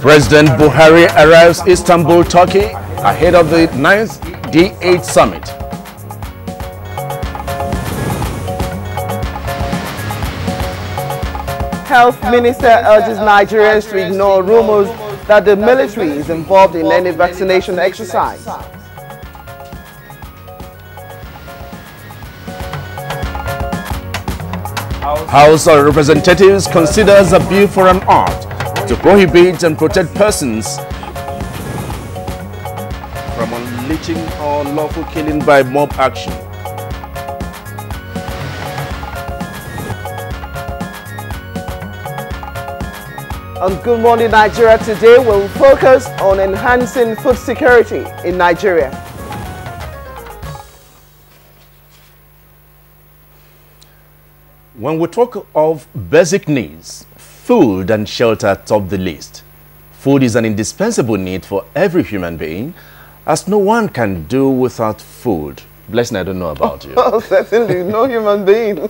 President Buhari arrives Istanbul, Turkey, ahead of the 9th D8 summit. Health Minister urges Nigerians to ignore rumors that the military is involved in any vaccination exercise. House of Representatives considers a bill for an act to prohibit and protect persons from unleashing or unlawful killing by mob action. On Good Morning Nigeria today, we'll focus on enhancing food security in Nigeria. When we talk of basic needs, food and shelter top the list. Food is an indispensable need for every human being, as no one can do without food. Blessing, I don't know about you. Oh, certainly, no human being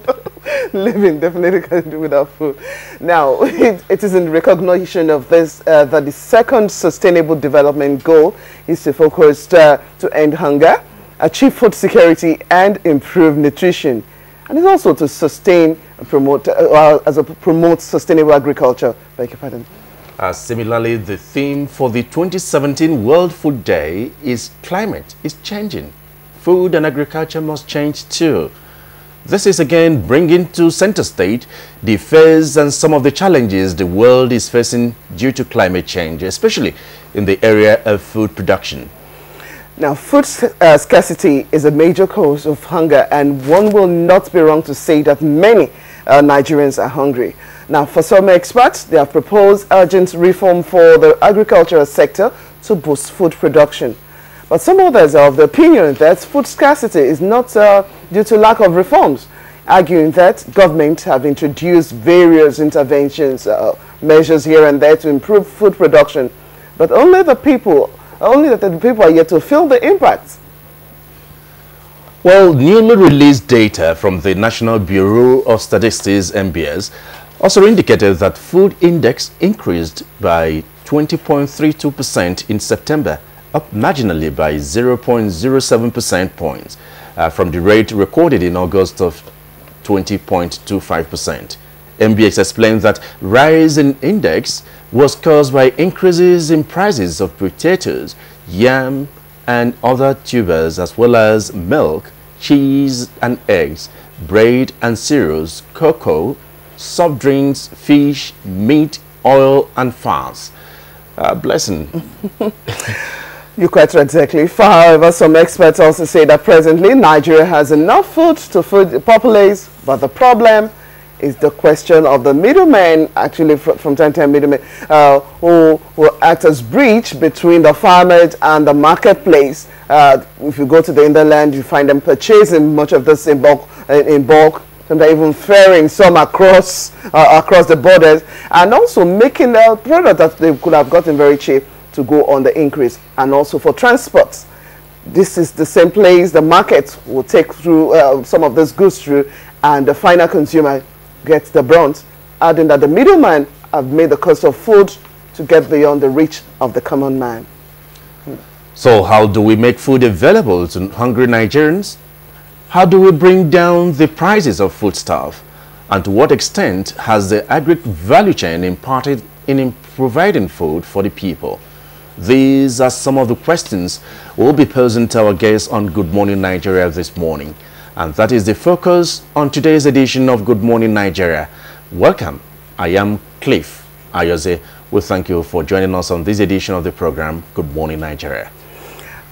living definitely can do without food. Now, it is in recognition of this that the second Sustainable Development Goal is to focus to end hunger, achieve food security, and improve nutrition. And it's also to sustain and promote sustainable agriculture. Beg your pardon. Similarly, the theme for the 2017 World Food Day is climate is changing. Food and agriculture must change too. This is again bringing to center stage the fears and some of the challenges the world is facing due to climate change, especially in the area of food production. Now, food scarcity is a major cause of hunger, and one will not be wrong to say that many Nigerians are hungry. Now, for some experts, they have proposed urgent reform for the agricultural sector to boost food production. But some others are of the opinion that food scarcity is not due to lack of reforms, arguing that government have introduced various interventions, measures here and there to improve food production, but only that the people are yet to feel the impact. Well, newly released data from the National Bureau of Statistics (NBS) also indicated that food index increased by 20.32% in September, up marginally by 0.07 percentage points from the rate recorded in August of 20.25%. NBS explained that rise in index was caused by increases in prices of potatoes, yam, and other tubers, as well as milk, cheese and eggs, bread and cereals, cocoa, soft drinks, fish, meat, oil, and fats. Blessing. You're quite right, exactly. However, some experts also say that presently Nigeria has enough food to feed the populace, but the problem is the question of the middlemen, actually from time to time middlemen, who will act as bridge between the farmers and the marketplace. If you go to the hinterland, you find them purchasing much of this in bulk, sometimes even ferrying some across the borders, and also making a product that they could have gotten very cheap to go on the increase. And also for transport, this is the same place the market will take through some of this goods through, and the final consumer gets the brunt, adding that the middleman have made the cost of food to get beyond the reach of the common man. So how do we make food available to hungry Nigerians? How do we bring down the prices of foodstuff? And to what extent has the agri value chain imparted in providing food for the people? These are some of the questions we'll be posing to our guests on Good Morning Nigeria this morning. And that is the focus on today's edition of Good Morning Nigeria. Welcome. I am Cliff Ayoze. We thank you for joining us on this edition of the program, Good Morning Nigeria.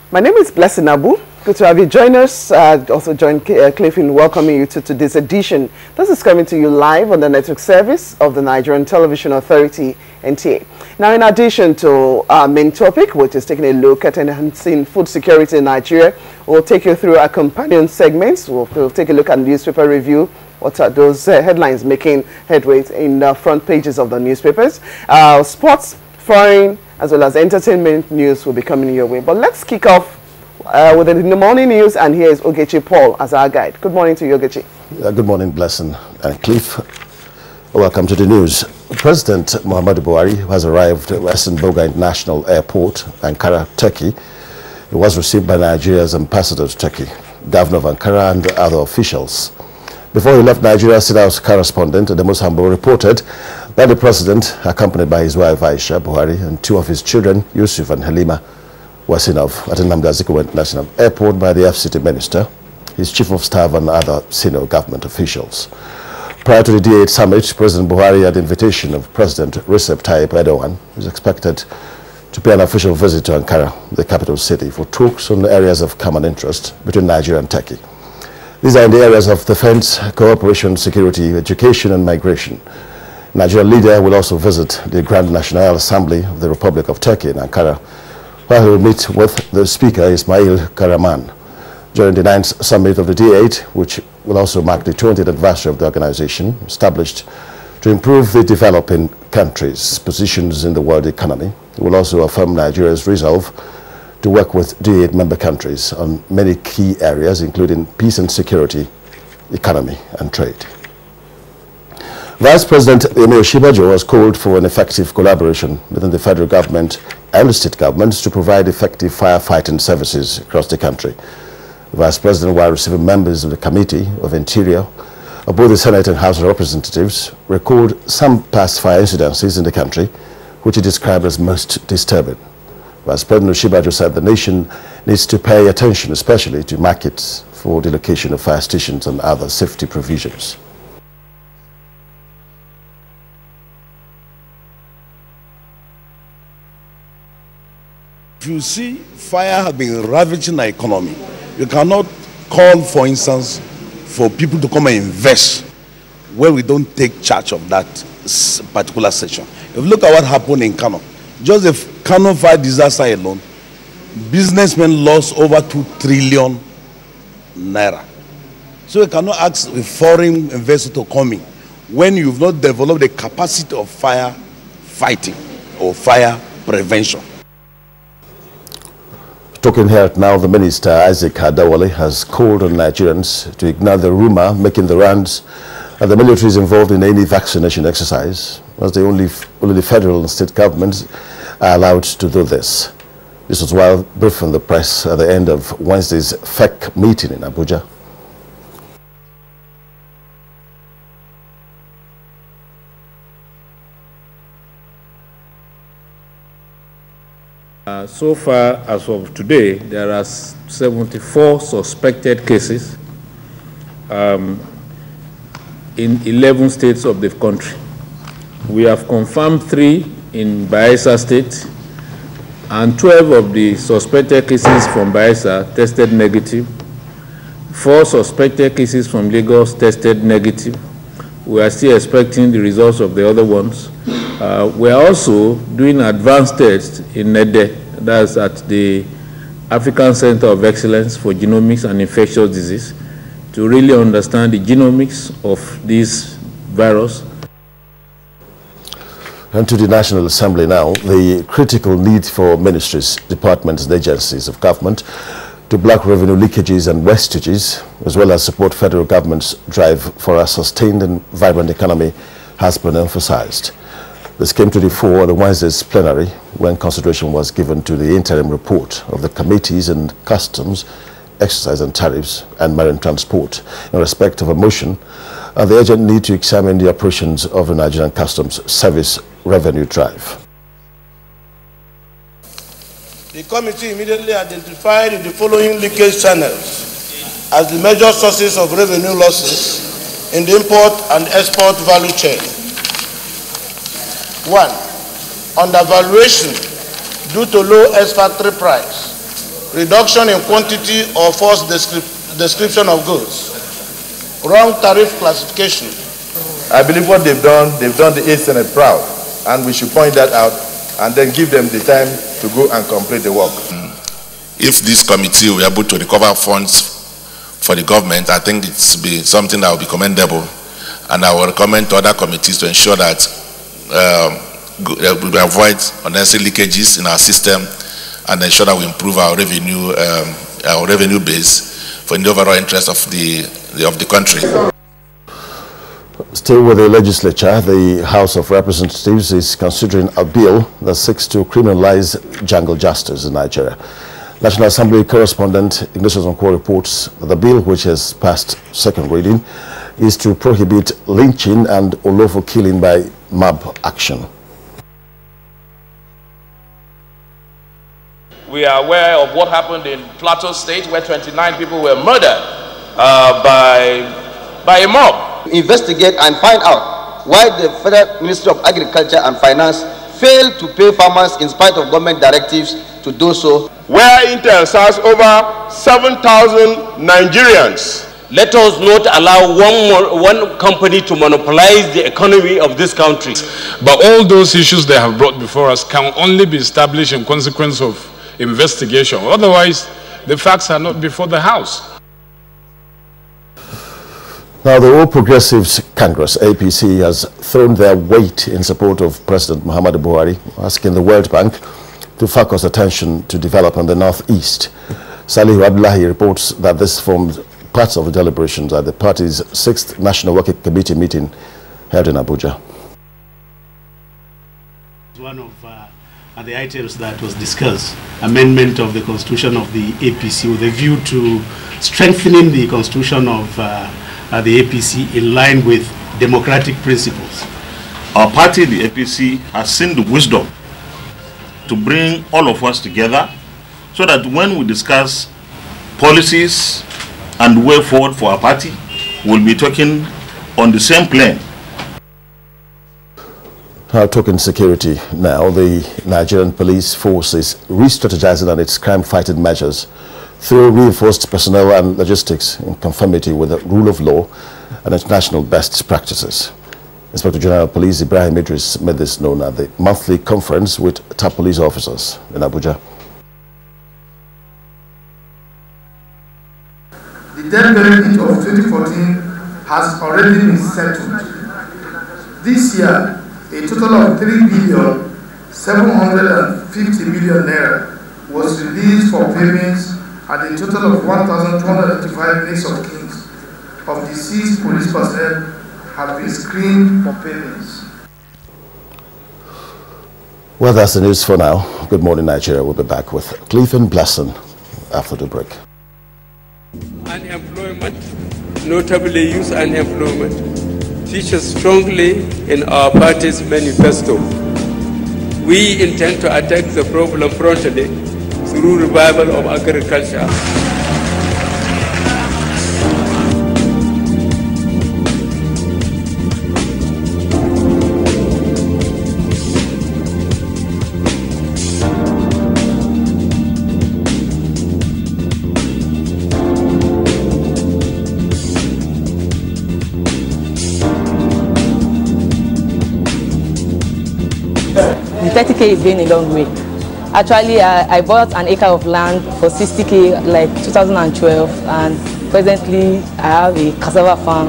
My name is Blessing Abu. Good to have you join us. Also join Cliff in welcoming you to this edition. This is coming to you live on the network service of the Nigerian Television Authority, NTA. Now, in addition to our main topic, which is taking a look at enhancing food security in Nigeria, we'll take you through our companion segments. We'll take a look at newspaper review. What are those headlines making headway in the front pages of the newspapers? Sports, foreign, as well as entertainment news will be coming your way. But let's kick off with the morning news, and here is Ogechi Paul as our guide. Good morning to you, Ogechi. Good morning, Blessing and Cliff. Welcome to the news. President Muhammadu Buhari has arrived at Western Boga International Airport, Ankara, Turkey. He was received by Nigeria's ambassador to Turkey, Governor of Ankara, and other officials. Before he left, Nigeria State House correspondent Ademusambo reported that the president, accompanied by his wife Aisha Buhari and two of his children, Yusuf and Halima, was seen off at Nnamdi Azikiwe International Airport by the FCT minister, his chief of staff, and other senior government officials. Prior to the D8 summit, President Buhari, at the invitation of President Recep Tayyip Erdogan, is expected to pay an official visit to Ankara, the capital city, for talks on areas of common interest between Nigeria and Turkey. These are in the areas of defense, cooperation, security, education, and migration. Nigerian leader will also visit the Grand National Assembly of the Republic of Turkey in Ankara, where he will meet with the Speaker Ismail Karaman during the 9th summit of the D8, which will also mark the 20th anniversary of the organization, established to improve the developing countries' positions in the world economy. It will also affirm Nigeria's resolve to work with D8 member countries on many key areas, including peace and security, economy, and trade. Vice President Emir Shibajo has called for an effective collaboration within the federal government and the state governments to provide effective firefighting services across the country. The Vice President, while receiving members of the Committee of Interior of both the Senate and House of Representatives, recalled some past fire incidences in the country, which he described as most disturbing. Vice President Shibajo said the nation needs to pay attention, especially to markets for the location of fire stations and other safety provisions. If you see, fire has been ravaging our economy. You cannot call, for instance, for people to come and invest where we don't take charge of that particular section. If you look at what happened in Kano, just the Kano fire disaster alone, businessmen lost over 2 trillion naira. So you cannot ask a foreign investor to come in when you've not developed the capacity of fire fighting or fire prevention. Talking here now, the Minister, Isaac Adawale, has called on Nigerians to ignore the rumor making the rounds that the military is involved in any vaccination exercise, as only the federal and state governments are allowed to do this. This was while briefing the press at the end of Wednesday's FEC meeting in Abuja. So far, as of today, there are 74 suspected cases in 11 states of the country. We have confirmed 3 in Bayelsa State, and 12 of the suspected cases from Bayelsa tested negative. 4 suspected cases from Lagos tested negative. We are still expecting the results of the other ones. We are also doing advanced tests in NTA, that's at the African Center of Excellence for Genomics and Infectious Disease, to really understand the genomics of this virus. And to the National Assembly now, the critical need for ministries, departments and agencies of government to block revenue leakages and wastages, as well as support federal government's drive for a sustained and vibrant economy, has been emphasized. This came to the fore at the Wednesday's plenary when consideration was given to the interim report of the committees in customs, excise and tariffs, and marine transport in respect of a motion and the urgent need to examine the operations of the Nigerian Customs Service revenue drive. The committee immediately identified the following leakage channels as the major sources of revenue losses in the import and export value chain. 1. Undervaluation due to low ex-factory price, reduction in quantity or false description of goods, wrong tariff classification. I believe what they've done the Eighth Senate proud, and we should point that out and then give them the time to go and complete the work. If this committee were able to recover funds for the government, I think it's be something that will be commendable, and I will recommend to other committees to ensure that we avoid unnecessary leakages in our system and ensure that we improve our revenue base for the overall interest of the country. Still with the legislature, the House of Representatives is considering a bill that seeks to criminalize jungle justice in Nigeria. National Assembly correspondent Ignatius Onkwo reports that the bill, which has passed second reading, is to prohibit lynching and unlawful killing by mob action. We are aware of what happened in Plateau State, where 29 people were murdered by a mob. Investigate and find out why the Federal Ministry of Agriculture and Finance failed to pay farmers in spite of government directives to do so. Where Intel has over 7,000 Nigerians. Let us not allow one company to monopolize the economy of this country. But all those issues they have brought before us can only be established in consequence of investigation. Otherwise, the facts are not before the House. Now, the All Progressives Congress, APC, has thrown their weight in support of President Muhammadu Buhari, asking the World Bank to focus attention to develop in the Northeast. Salihu Abdullahi reports that this formed parts of the deliberations at the party's 6th National Working Committee meeting held in Abuja. One of the items that was discussed, amendment of the constitution of the APC with a view to strengthening the constitution of the APC in line with democratic principles. Our party, the APC, has seen the wisdom to bring all of us together so that when we discuss policies and the way forward for our party, we'll be talking on the same plane. Talking security now, the Nigerian police force is re-strategizing on its crime-fighting measures through reinforced personnel and logistics in conformity with the rule of law and international best practices. Inspector General of Police Ibrahim Idris made this known at the monthly conference with top police officers in Abuja. The debt benefit of 2014 has already been settled. This year, a total of 3,750 billion naira was released for payments at a total of 1,285 minutes of kings of deceased police personnel have been screened for payments. Well, that's the news for now. Good morning, Nigeria. We'll be back with Cleveland Blessing after the break. Unemployment, notably youth unemployment, features strongly in our party's manifesto. We intend to attack the problem frontally through revival of agriculture. The 30K is going a long way. Actually, I bought an acre of land for 60K like 2012, and presently I have a cassava farm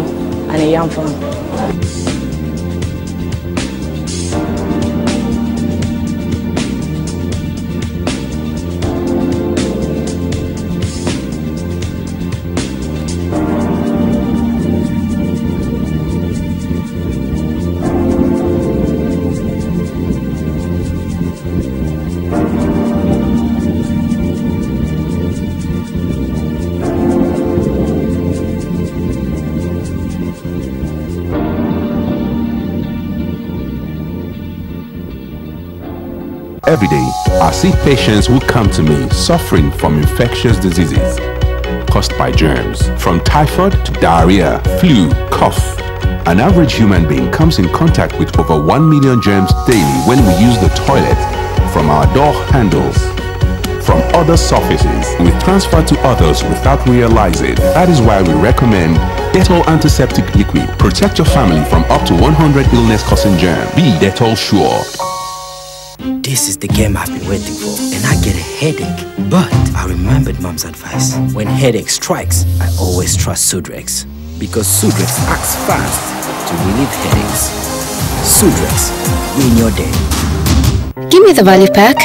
and a yam farm. Every day, I see patients who come to me suffering from infectious diseases caused by germs, from typhoid to diarrhea, flu, cough. An average human being comes in contact with over 1 million germs daily when we use the toilet, from our door handles, from other surfaces. We transfer to others without realizing. That is why we recommend Dettol Antiseptic Liquid. Protect your family from up to 100 illness-causing germs. Be Dettol Sure. This is the game I've been waiting for, and I get a headache. But I remembered Mom's advice. When headache strikes, I always trust Sudrex. Because Sudrex acts fast to relieve headaches. Sudrex, win your day. Give me the value pack.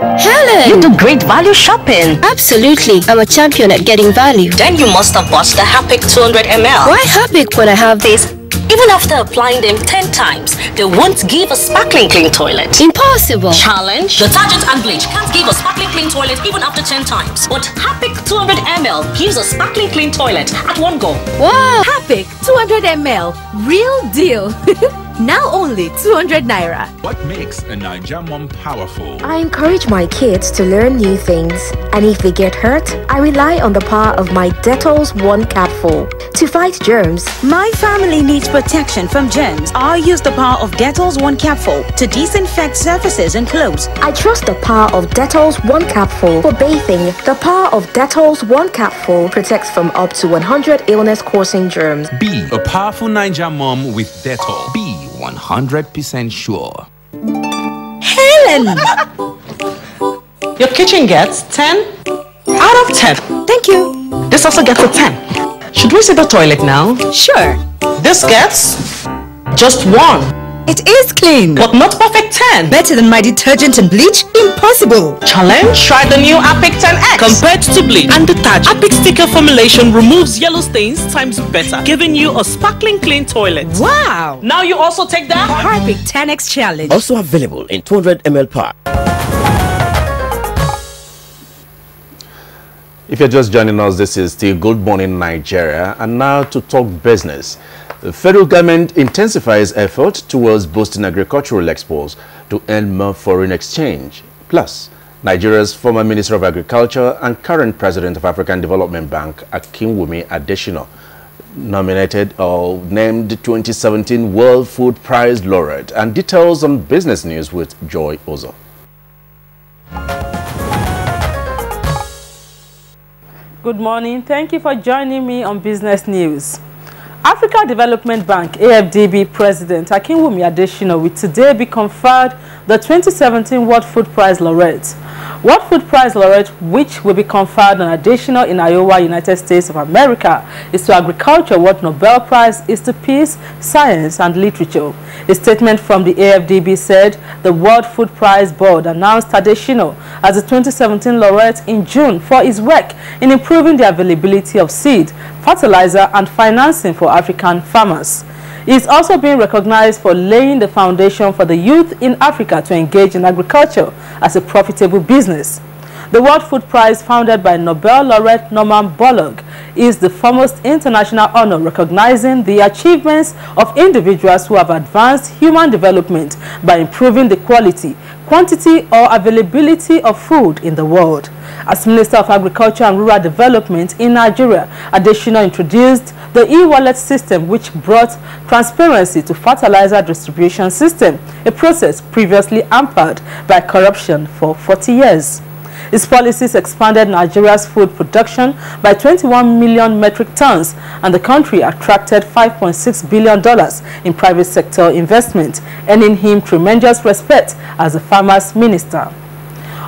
Helen! You do great value shopping. Absolutely. I'm a champion at getting value. Then you must have bought the Hapic 200 ml. Why Hapic when I have this? Even after applying them 10 times, they won't give a sparkling clean toilet. Impossible. Challenge. Detergent and bleach can't give a sparkling clean toilet even after 10 times. But Hapic 200 ml gives a sparkling clean toilet at one go. Wow! Hapic 200 ml. Real deal. Now only 200 naira. What makes a Naija mom powerful? I encourage my kids to learn new things, and if they get hurt, I rely on the power of my Dettol's 1 capful to fight germs. My family needs protection from germs. I use the power of Dettol's 1 capful to disinfect surfaces and clothes. I trust the power of Dettol's 1 capful for bathing. The power of Dettol's 1 capful protects from up to 100 illness-causing germs. Be a powerful Naija mom with Dettol. Be 100% sure. Helen! Your kitchen gets 10 out of 10. Thank you. This also gets a 10. Should we see the toilet now? Sure. This gets just 1. It is clean. But not perfect 10. Better than my detergent and bleach? Impossible. Challenge? Try the new Apic 10X. Compared to bleach and detergent, Apic sticker formulation removes yellow stains times better, giving you a sparkling clean toilet. Wow. Now you also take that Apic 10X challenge. Also available in 200 ml pack. If you're just joining us, this is still Good Morning Nigeria, and now to talk business. The federal government intensifies efforts towards boosting agricultural exports to earn more foreign exchange. Plus, Nigeria's former Minister of Agriculture and current President of African Development Bank, Akinwumi Adesina, nominated or named 2017 World Food Prize laureate. And details on business news with Joy Ozo. Good morning. Thank you for joining me on Business News. Africa Development Bank AFDB President Akinwumi Adesina will today be conferred the 2017 World Food Prize laureate. World Food Prize laureate, which will be conferred on Adesina in Iowa, United States of America, is to agriculture what Nobel Prize is to peace, science, and literature. A statement from the AFDB said the World Food Prize Board announced Adesina as the 2017 laureate in June for his work in improving the availability of seed, fertilizer, and financing for African farmers. He is also being recognized for laying the foundation for the youth in Africa to engage in agriculture as a profitable business. The World Food Prize, founded by Nobel laureate Norman Borlaug, is the foremost international honor recognizing the achievements of individuals who have advanced human development by improving the quality, quantity, or availability of food in the world. As Minister of Agriculture and Rural Development in Nigeria, Adesina introduced the e-wallet system, which brought transparency to fertilizer distribution system, a process previously hampered by corruption for 40 years. His policies expanded Nigeria's food production by 21 million metric tons, and the country attracted $5.6 billion in private sector investment, earning him tremendous respect as a farmers minister.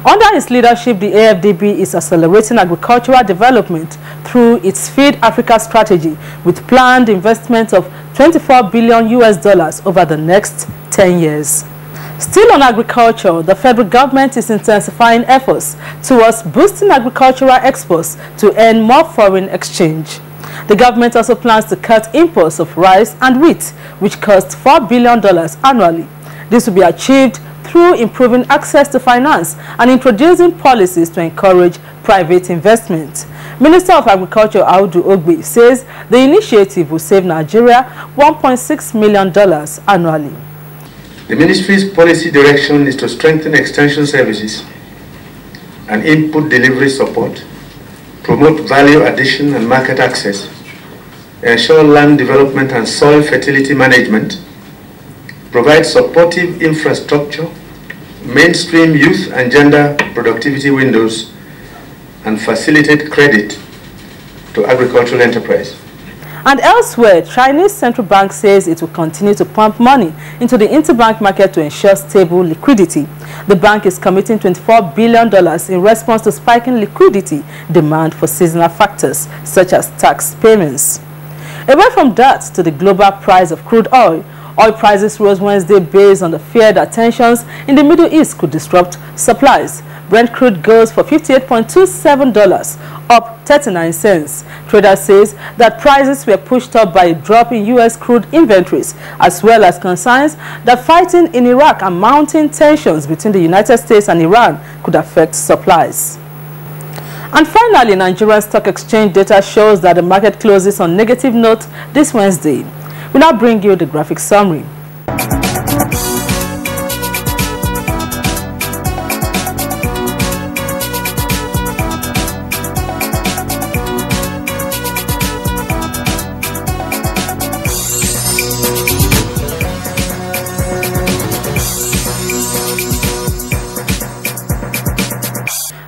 Under his leadership, the AFDB is accelerating agricultural development through its Feed Africa strategy, with planned investment of $24 billion over the next 10 years. Still on agriculture, the federal government is intensifying efforts towards boosting agricultural exports to earn more foreign exchange. The government also plans to cut imports of rice and wheat, which cost $4 billion annually. This will be achieved through improving access to finance and introducing policies to encourage private investment. Minister of Agriculture Audu Ogbe says the initiative will save Nigeria $1.6 million annually. The ministry's policy direction is to strengthen extension services and input delivery support, promote value addition and market access, ensure land development and soil fertility management, provide supportive infrastructure, mainstream youth and gender productivity windows, and facilitate credit to agricultural enterprise. And elsewhere, Chinese central bank says it will continue to pump money into the interbank market to ensure stable liquidity. The bank is committing $24 billion in response to spiking liquidity demand for seasonal factors such as tax payments. Away from that to the global price of crude oil Oil prices rose Wednesday based on the fear that tensions in the Middle East could disrupt supplies. Brent crude goes for $58.27, up 39 cents. Trader says that prices were pushed up by a drop in U.S. crude inventories, as well as concerns that fighting in Iraq and mounting tensions between the United States and Iran could affect supplies. And finally, Nigerian Stock Exchange data shows that the market closes on negative note this Wednesday. We now bring you the graphic summary.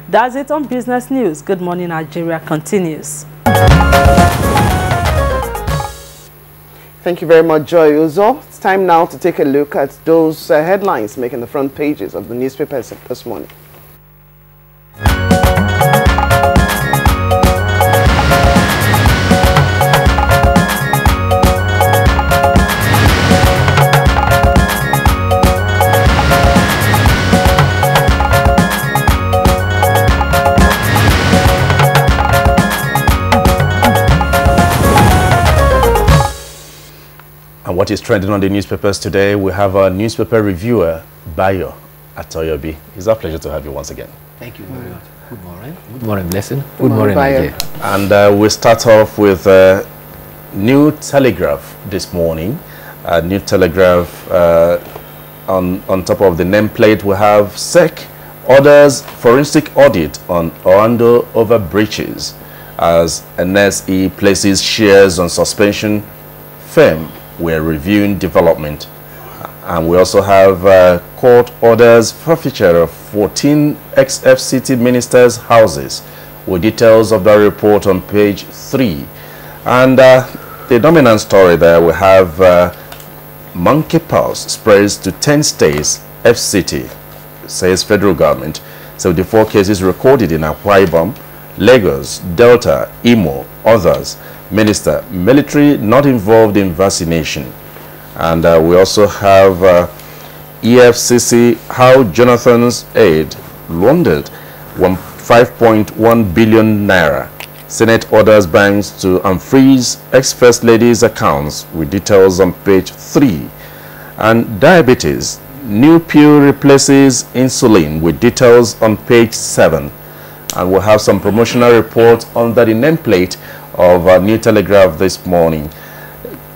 That's it on Business News. Good Morning Nigeria continues. Thank you very much, Joy Uzo. It's time now to take a look at those headlines making the front pages of the newspapers this morning. And what is trending on the newspapers today, we have our newspaper reviewer, Bayo Atoyobi. It's our pleasure to have you once again. Thank you very much. Good morning. Good morning, Blessing. Good morning, Nigeria. And we start off with New Telegraph this morning. New Telegraph, on top of the nameplate, we have SEC orders forensic audit on Orlando over breaches as NSE places shares on suspension. Firm we're reviewing development. And we also have court orders forfeiture of 14 ex-FCT ministers' houses, with details of the report on page 3. And the dominant story there, we have monkeypox spreads to 10 states, FCT, says federal government. 74 cases recorded in Akwa Ibom, Lagos, Delta, Imo, others. Minister, military not involved in vaccination. And we also have EFCC, how Jonathan's aid laundered 5.1 billion naira. Senate orders banks to unfreeze ex-First Lady's accounts, with details on page 3. And diabetes, new pill replaces insulin, with details on page 7. And we'll have some promotional reports under the nameplate of New Telegraph this morning.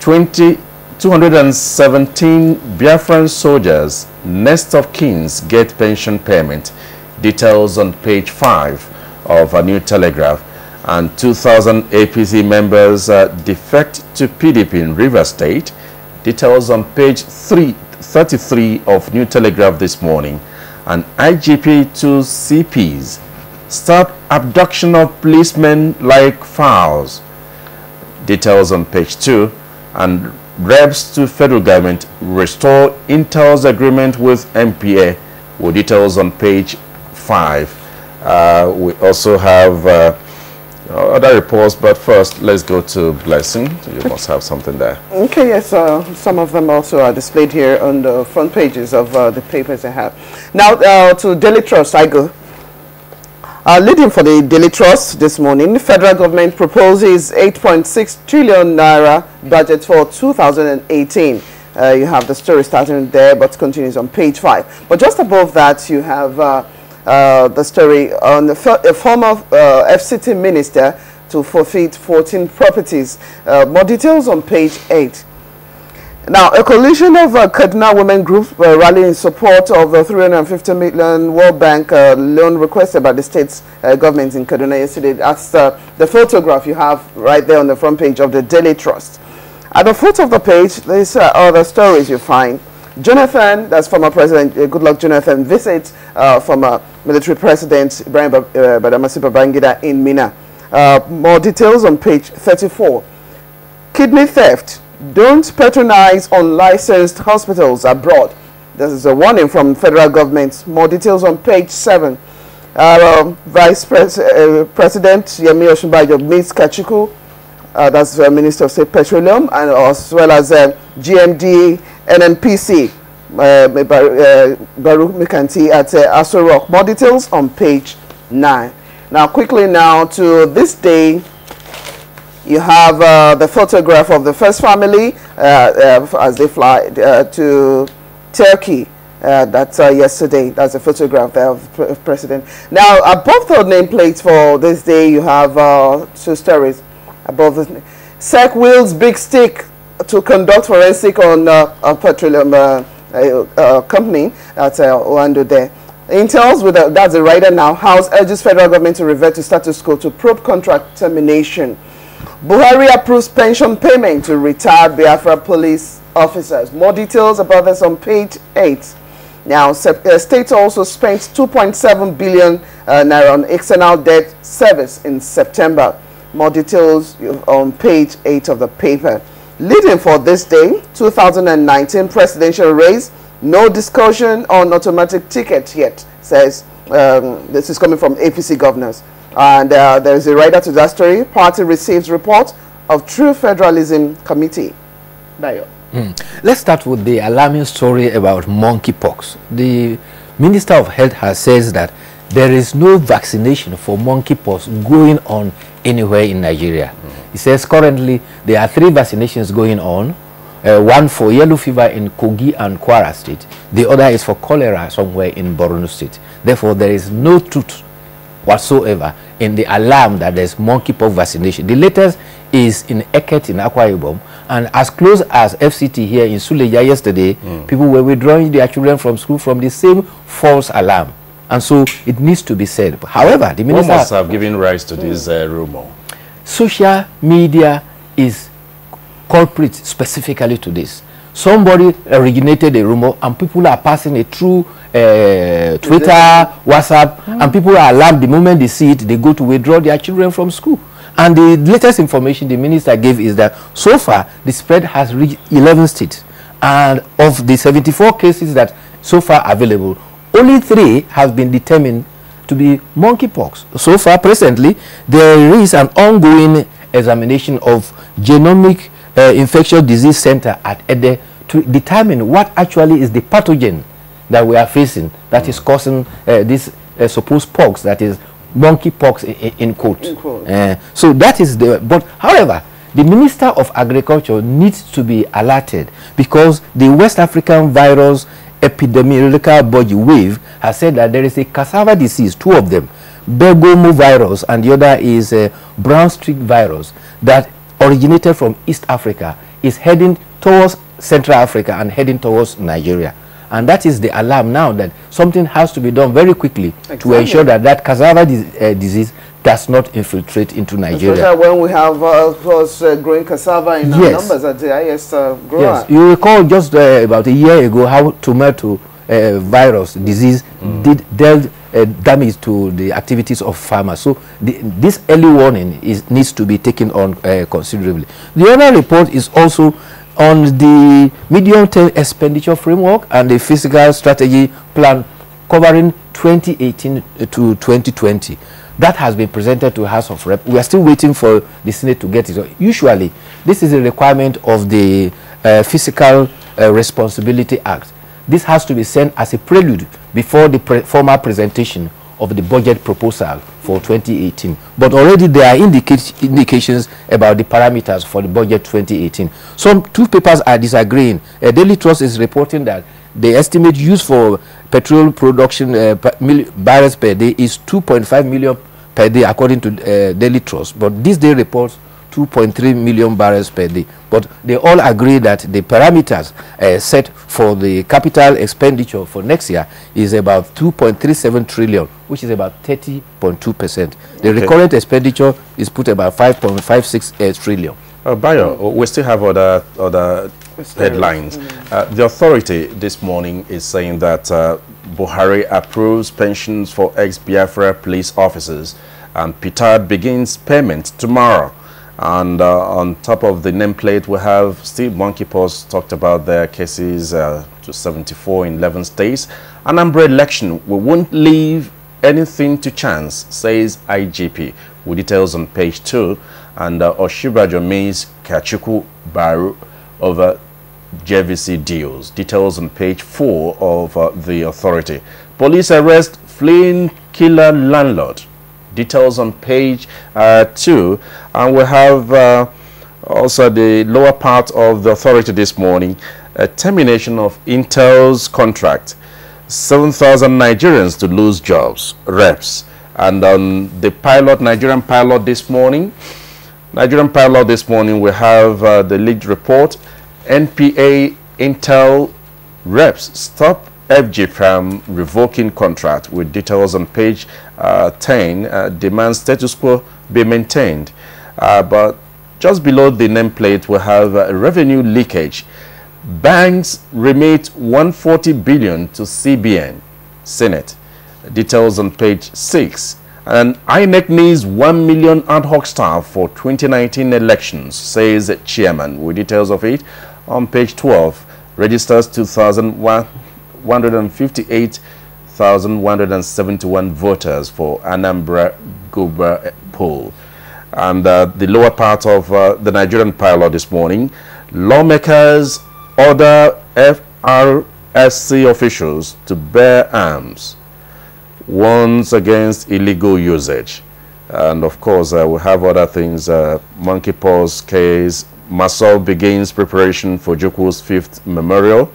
217 Biafran soldiers, next of kins, get pension payment. Details on page 5 of New Telegraph. And 2,000 APC members defect to PDP in River State. Details on page 33 of New Telegraph this morning. And IGP to CPs. Stop abduction of policemen like fowls. Details on page 2. And reps to federal government restore Intel's agreement with MPA, with details on page 5. We also have other reports, but first let's go to Blessing. You must have something there. Okay, yes, some of them also are displayed here on the front pages of the papers I have. Now to Daily Trust I go. Leading for the Daily Trust this morning, the federal government proposes 8.6 trillion naira budget for 2018. You have the story starting there, but continues on page 5. But just above that, you have the story on the former FCT minister to forfeit 14 properties. More details on page 8. Now, a coalition of Kaduna women groups were rallying in support of the 350 million World Bank loan requested by the state's government in Kaduna yesterday. That's the photograph you have right there on the front page of the Daily Trust. At the foot of the page, these are other stories you find. Jonathan, that's former President Goodluck Jonathan, visits former military President Ibrahim Badamasi Babangida in Mina. More details on page 34. Kidney theft. Don't patronize unlicensed hospitals abroad. This is a warning from federal government. More details on page 7. Vice President Yemi Osinbajo meets Kachiku, that's Minister of State Petroleum, and as well as GMD, NNPC, Baruch Mikanti at Aso Rock. More details on page 9. Now, quickly now to this day, you have the photograph of the first family as they fly to Turkey. That's yesterday. That's a photograph there of the president. Now, above the nameplate for this day, you have 2 stories. Above the SEC wields big stick to conduct forensic on a petroleum company at Oando there. Intel's with that's the writer now. House urges federal government to revert to status quo to probe contract termination. Buhari approves pension payment to retired Biafra police officers. More details about this on page 8. Now, state also spent 2.7 billion naira on external debt service in September. More details on page 8 of the paper. Leading for this day, 2019 presidential race. No discussion on automatic ticket yet, says this is coming from APC governors. And there is a writer to that story. Party receives report of True Federalism Committee. Bayo. Let's start with the alarming story about monkeypox. The Minister of Health has said that there is no vaccination for monkeypox going on anywhere in Nigeria. He says currently there are 3 vaccinations going on. One for yellow fever in Kogi and Kwara State. The other is for cholera somewhere in Borno State. Therefore, there is no truth whatsoever in the alarm that there's monkeypox vaccination. The latest is in Eket in Akwa Ibom, and as close as FCT here in Suleja yesterday, people were withdrawing their children from school from the same false alarm. And so it needs to be said. However, the minister must have given rise to this rumor. Social media is culprit specifically to this. Somebody originated a rumor and people are passing it through Twitter, WhatsApp, and people are alarmed the moment they see it, they go to withdraw their children from school. And the latest information the minister gave is that so far the spread has reached 11 states, and of the 74 cases that so far available, only 3 have been determined to be monkeypox. So far, presently, there is an ongoing examination of genomic infectious disease center at Ede to determine what actually is the pathogen that we are facing that is causing this supposed pox, that is monkeypox in quote. So that is the, but however, the Minister of Agriculture needs to be alerted because the West African virus epidemiological body wave has said that there is a cassava disease, 2 of them, Bergomo virus and the other is brown streak virus, that originated from East Africa, is heading towards Central Africa and heading towards Nigeria. And that is the alarm now that something has to be done very quickly to ensure that that cassava disease does not infiltrate into Nigeria. Especially when we have growing cassava in our numbers at the highest grower. Yes, you recall just about a year ago how tomato virus disease dealt damage to the activities of farmers. So this early warning needs to be taken on considerably. The other report is also on the medium-term expenditure framework and the fiscal strategy plan covering 2018 to 2020. That has been presented to House of Rep. We are still waiting for the Senate to get it. Usually, this is a requirement of the Fiscal Responsibility Act. This has to be sent as a prelude before the formal presentation of the budget proposal for 2018. But already there are indications about the parameters for the budget 2018. Some 2 papers are disagreeing. Daily Trust is reporting that the estimate used for petrol production barrels per day is 2.5 million per day according to Daily Trust. But this day reports 2.3 million barrels per day. But they all agree that the parameters set for the capital expenditure for next year is about 2.37 trillion, which is about 30.2%. The recurrent expenditure is put about 5.56 trillion. Bayo, we still have other headlines. The authority this morning is saying that Buhari approves pensions for ex-Biafra police officers and Petard begins payment tomorrow. And on top of the nameplate, we have Steve Monkeypox talked about their cases to 74 in 11 states. An umbrella election, we won't leave anything to chance, says IGP. With details on page 2. And Oshibajo Mays Kachuku Baru over JVC deals. Details on page 4 of the authority. Police arrest fleeing killer landlord. Details on page 2. And we have also the lower part of the authority this morning. A termination of Intel's contract. 7,000 Nigerians to lose jobs. Reps. And on the Nigerian pilot this morning, we have the leaked report. NPA Intel reps stop FG from revoking contract, with details on page 10. Demand status quo be maintained. But just below the nameplate, we have revenue leakage. Banks remit 140 billion to CBN. Senate. Details on page 6. And INEC needs 1 million ad hoc staff for 2019 elections, says the chairman. With details of it on page 12. Registers 2,158,171 voters for Anambra Guber poll. And the lower part of the Nigerian pilot this morning. Lawmakers order FRSC officials to bear arms. Warns against illegal usage. And of course, we have other things. Monkeypox case. Masol begins preparation for Jukwu's 5th memorial.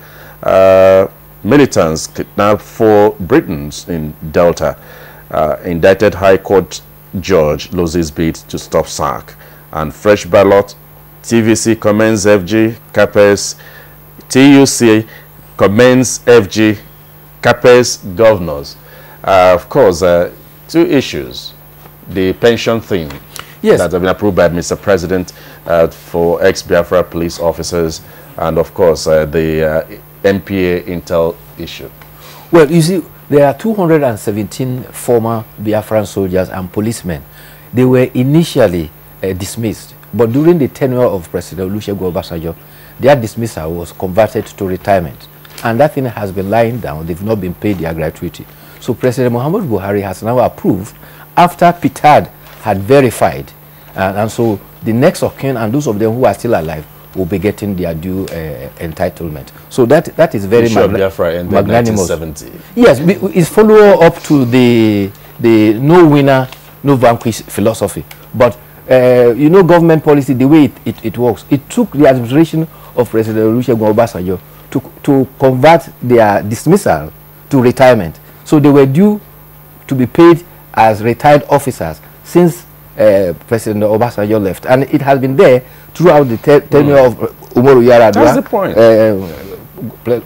Militants kidnapped 4 Britons in Delta. Indicted High Court judge loses bid to stop sack. And fresh ballot. TVC commends FG, CAPES. TUC commends FG, CAPES governors. Of course, 2 issues. The pension thing that have been approved by Mr. President for ex-Biafra police officers, and of course the NPA Intel issue. Well, you see, there are 217 former Biafran soldiers and policemen. They were initially dismissed, but during the tenure of President Olusegun Obasanjo, their dismissal was converted to retirement, and that thing has been lying down. They've not been paid their gratuity. So President Muhammadu Buhari has now approved, after PITAD had verified, and so the next of kin and those of them who are still alive will be getting their due entitlement. So that is very magnanimous. 1970. Yes, it's follow up to the no winner, no vanquish philosophy. But you know, government policy, the way it works, it took the administration of President Olusegun Obasanjo to convert their dismissal to retirement. So they were due to be paid as retired officers since President Obasanjo left, and it has been there throughout the tenure of Umaru Yar'Adua. That's the point.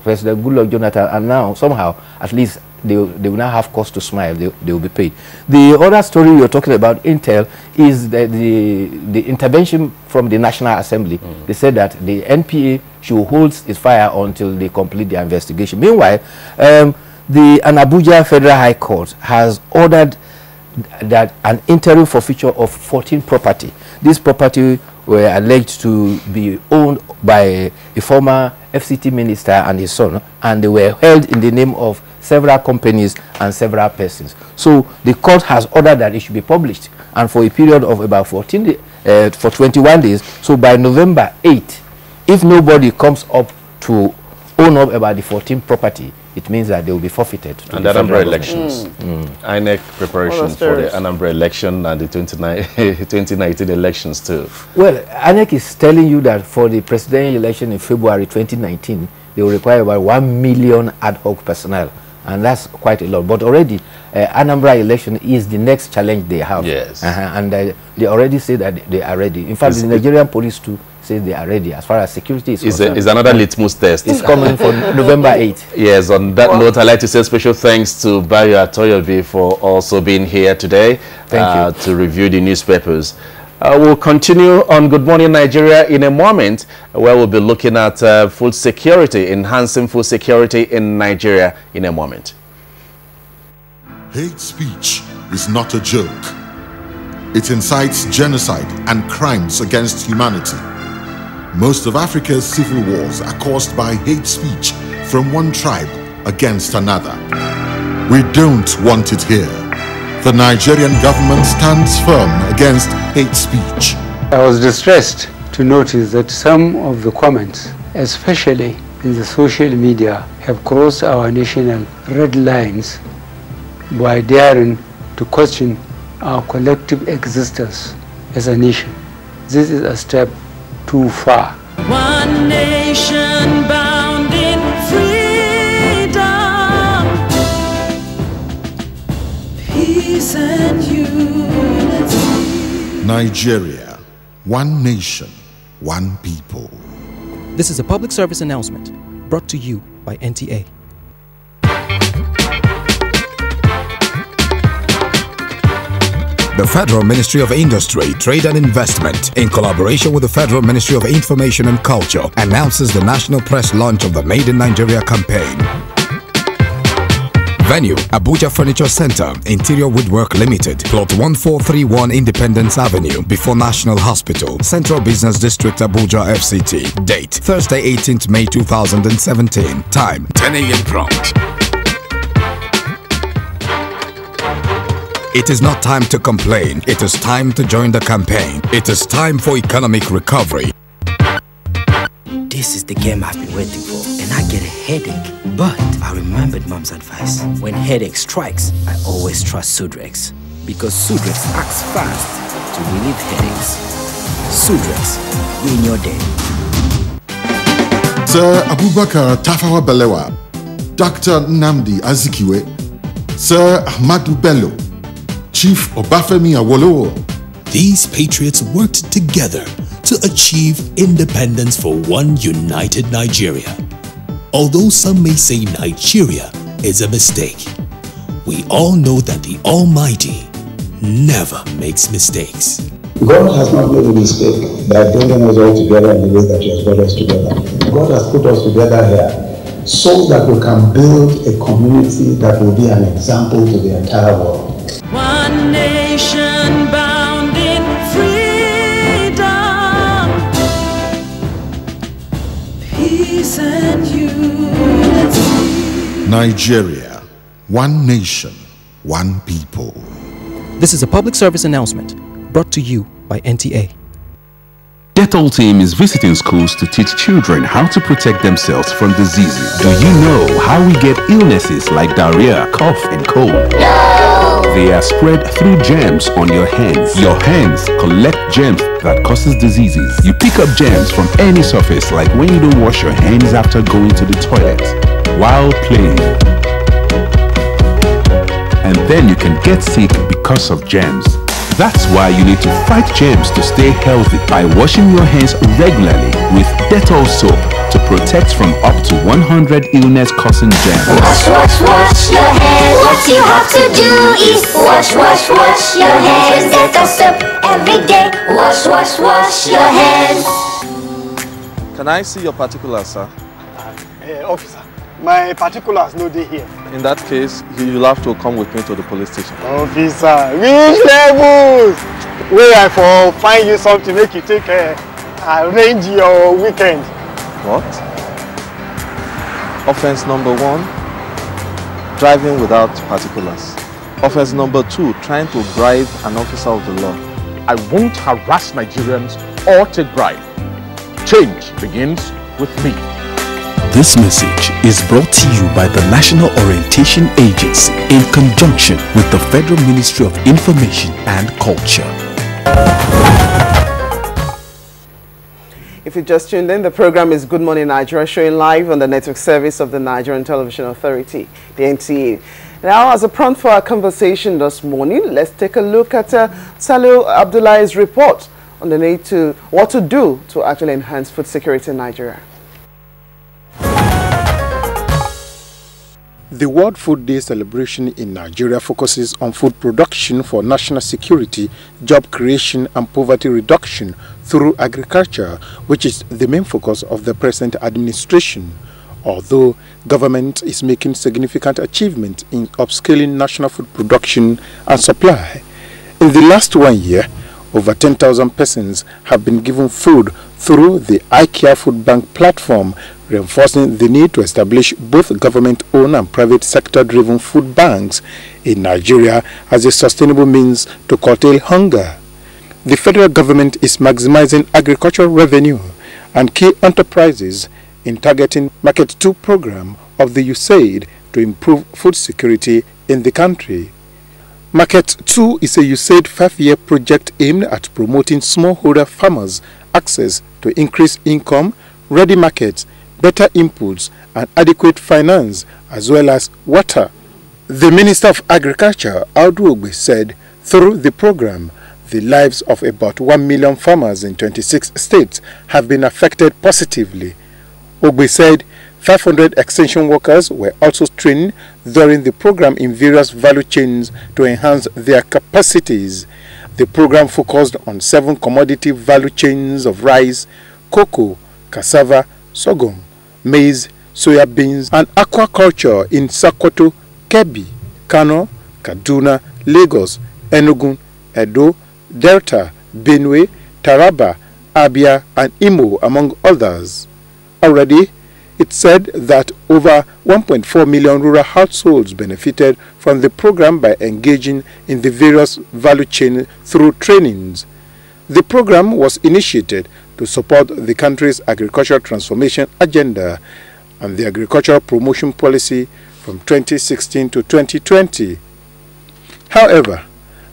President Goodluck Jonathan, and now somehow at least they will now have cause to smile. They will be paid. The other story you're talking about, Intel, is the intervention from the National Assembly. They said that the NPA should hold its fire until they complete their investigation. Meanwhile, the Abuja Federal High Court has ordered that an interim forfeiture of 14 property. This property were alleged to be owned by a former FCT minister and his son, and they were held in the name of several companies and several persons. So the court has ordered that it should be published, and for a period of about 21 days. So by November 8, if nobody comes up to own up about the 14 property, it means that they will be forfeited. And the Anambra elections. INEC preparation for the Anambra election and the 2019 elections too. Well, INEC is telling you that for the presidential election in February 2019, they will require about 1 million ad hoc personnel. And that's quite a lot. But already, Anambra election is the next challenge they have. Yes. And they already say that they are ready. In fact, the Nigerian police too say they are ready as far as security is concerned. Is another litmus test. It's coming for November 8th. Yes, on that note, I'd like to say special thanks to Bayo Atoyobi for also being here today. Thank you. To review the newspapers. We'll continue on Good Morning Nigeria in a moment, where we'll be looking at food security, enhancing food security in Nigeria in a moment. Hate speech is not a joke. It incites genocide and crimes against humanity. Most of Africa's civil wars are caused by hate speech from one tribe against another. We don't want it here. The Nigerian government stands firm against hate speech. I was distressed to notice that some of the comments especially in the social media, have crossed our national red lines by daring to question our collective existence as a nation. This is a step too far. One nation bound in freedom, peace and unity. Nigeria, one nation, one people. This is a public service announcement brought to you by NTA. The Federal Ministry of Industry, Trade and Investment, in collaboration with the Federal Ministry of Information and Culture, announces the national press launch of the Made in Nigeria campaign. Venue, Abuja Furniture Center, Interior Woodwork Limited, Plot 1431 Independence Avenue, before National Hospital, Central Business District, Abuja FCT. Date, Thursday, 18th May 2017. Time, 10 a.m. prompt. It is not time to complain. It is time to join the campaign. It is time for economic recovery. This is the game I've been waiting for, and I get a headache. But I remembered Mom's advice. When headache strikes, I always trust Sudrex. Because Sudrex acts fast to relieve headaches. Sudrex, win your day. Sir Abubakar Tafawa Balewa, Dr. Nnamdi Azikiwe, Sir Ahmadu Bello, Chief Obafemi Awolowo. These patriots worked together to achieve independence for one united Nigeria. Although some may say Nigeria is a mistake, we all know that the Almighty never makes mistakes. God has not made a mistake by bringing us all together in the way that He has brought us together. God has put us together here so that we can build a community that will be an example to the entire world. One nation bound in freedom, peace and unity. Nigeria, one nation, one people. This is a public service announcement brought to you by NTA. Dettol team is visiting schools to teach children how to protect themselves from diseases. Do you know how we get illnesses like diarrhea, cough, and cold? No! They are spread through germs on your hands. Your hands collect germs that causes diseases. You pick up germs from any surface, like when you don't wash your hands after going to the toilet, while playing. And then you can get sick because of germs. That's why you need to fight germs to stay healthy by washing your hands regularly with Dettol soap to protect from up to 100 illness-causing germs. Wash, wash, wash your hands. What you have to do is wash, wash, wash your hands. Dettol soap every day. Wash, wash, wash your hands. Can I see your particulars, sir? Officer, my particulars no dey here. In that case, you'll have to come with me to the police station. Officer, which levels? Where I for find you something make you take arrange your weekend. What? Offense number 1, driving without particulars. Offense number 2, trying to bribe an officer of the law. I won't harass Nigerians or take bribe. Change begins with me. This message is brought to you by the National Orientation Agency in conjunction with the Federal Ministry of Information and Culture. If you just tuned in, the program is Good Morning Nigeria, showing live on the network service of the Nigerian Television Authority, the NTA. Now, as a prompt for our conversation this morning, let's take a look at Saliu Abdullahi's report on the need to what to do to actually enhance food security in Nigeria. The World Food Day celebration in Nigeria focuses on food production for national security, job creation and poverty reduction through agriculture, which is the main focus of the present administration. Although government is making significant achievement in upscaling national food production and supply. In the last 1 year, over 10,000 persons have been given food through the iCare Food Bank platform, reinforcing the need to establish both government-owned and private sector-driven food banks in Nigeria as a sustainable means to curtail hunger. The federal government is maximizing agricultural revenue and key enterprises in targeting Market 2 program of the USAID to improve food security in the country. Market 2 is a USAID 5-year project aimed at promoting smallholder farmers' access to increased income, ready markets, better inputs, and adequate finance, as well as water. The Minister of Agriculture, Audu Ogbe, said through the program, the lives of about 1 million farmers in 26 states have been affected positively. Ogbe said 500 extension workers were also trained during the program in various value chains to enhance their capacities. The program focused on 7 commodity value chains of rice, cocoa, cassava, sorghum, maize, soya beans, and aquaculture in Sokoto, Kebbi, Kano, Kaduna, Lagos, Enugu, Edo, Delta, Benue, Taraba, Abia, and Imo, among others. Already, it said that over 1.4 million rural households benefited from the program by engaging in the various value chain through trainings. The program was initiated to support the country's agricultural transformation agenda and the agricultural promotion policy from 2016 to 2020. However,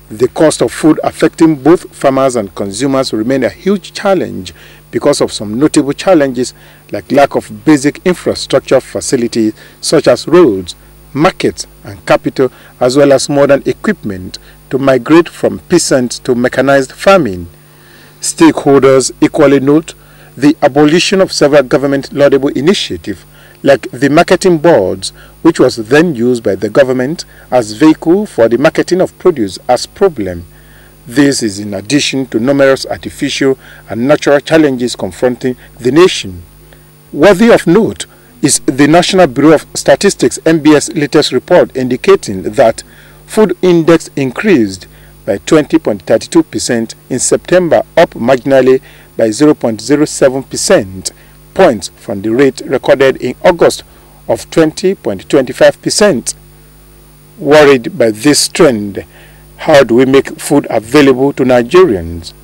the cost of food affecting both farmers and consumers remain a huge challenge because of some notable challenges like lack of basic infrastructure facilities such as roads, markets, and capital, as well as modern equipment to migrate from peasant to mechanized farming. Stakeholders equally note the abolition of several government laudable initiatives like the marketing boards, which was then used by the government as vehicle for the marketing of produce, as problem. This is in addition to numerous artificial and natural challenges confronting the nation. Worthy of note is the National Bureau of Statistics (NBS) latest report indicating that food index increased by 20.32% in September, up marginally by 0.07% points from the rate recorded in August of 20.25%. Worried by this trend, how do we make food available to Nigerians?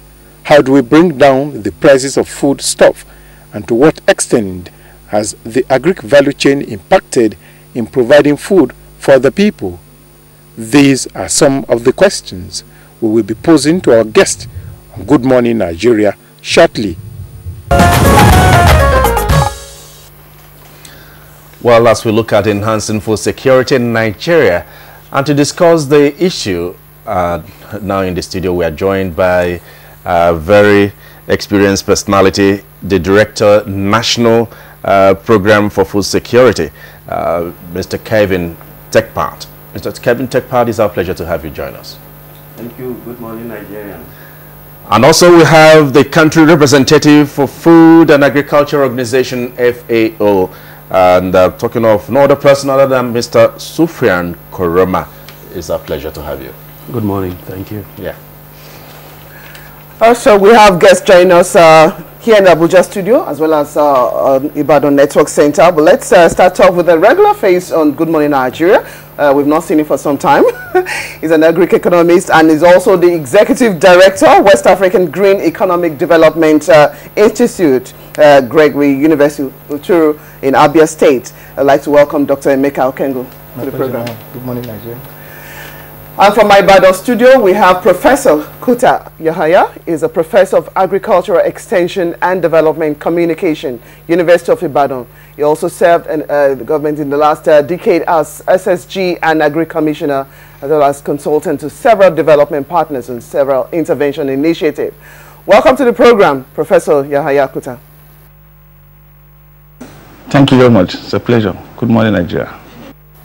How do we bring down the prices of food stuff? And to what extent has the agric value chain impacted in providing food for the people? These are some of the questions we will be posing to our guest on Good Morning Nigeria shortly. Well, as we look at enhancing food security in Nigeria, and to discuss the issue, now in the studio we are joined by a very experienced personality, the Director, National Program for Food Security, Mr. Kevin Tekpart. Mr. Kevin Tekpart, it's our pleasure to have you join us. Thank you. Good morning, Nigerians. And also we have the country representative for Food and Agriculture Organization, FAO. And talking of no other person other than Mr. Sufyan Koroma, it's a pleasure to have you. Good morning. Thank you. Yeah. Also, we have guests joining us here in the Abuja studio as well as Ibadan Network Center. But let's start off with a regular face on Good Morning Nigeria. We've not seen him for some time. He's an agri-economist and is also the Executive Director, West African Green Economic Development Institute, Gregory University Uturu in Abia State. I'd like to welcome Dr. Emeka Okengo to the program. Good morning, Nigeria. And from my Ibadan studio, we have Professor Kuta Yahaya. He's a Professor of Agricultural Extension and Development Communication, University of Ibadan. He also served in the government in the last decade as SSG and Agri-Commissioner, as well as consultant to several development partners and several intervention initiatives. Welcome to the program, Professor Yahaya Kuta. Thank you very much. It's a pleasure. Good morning, Nigeria.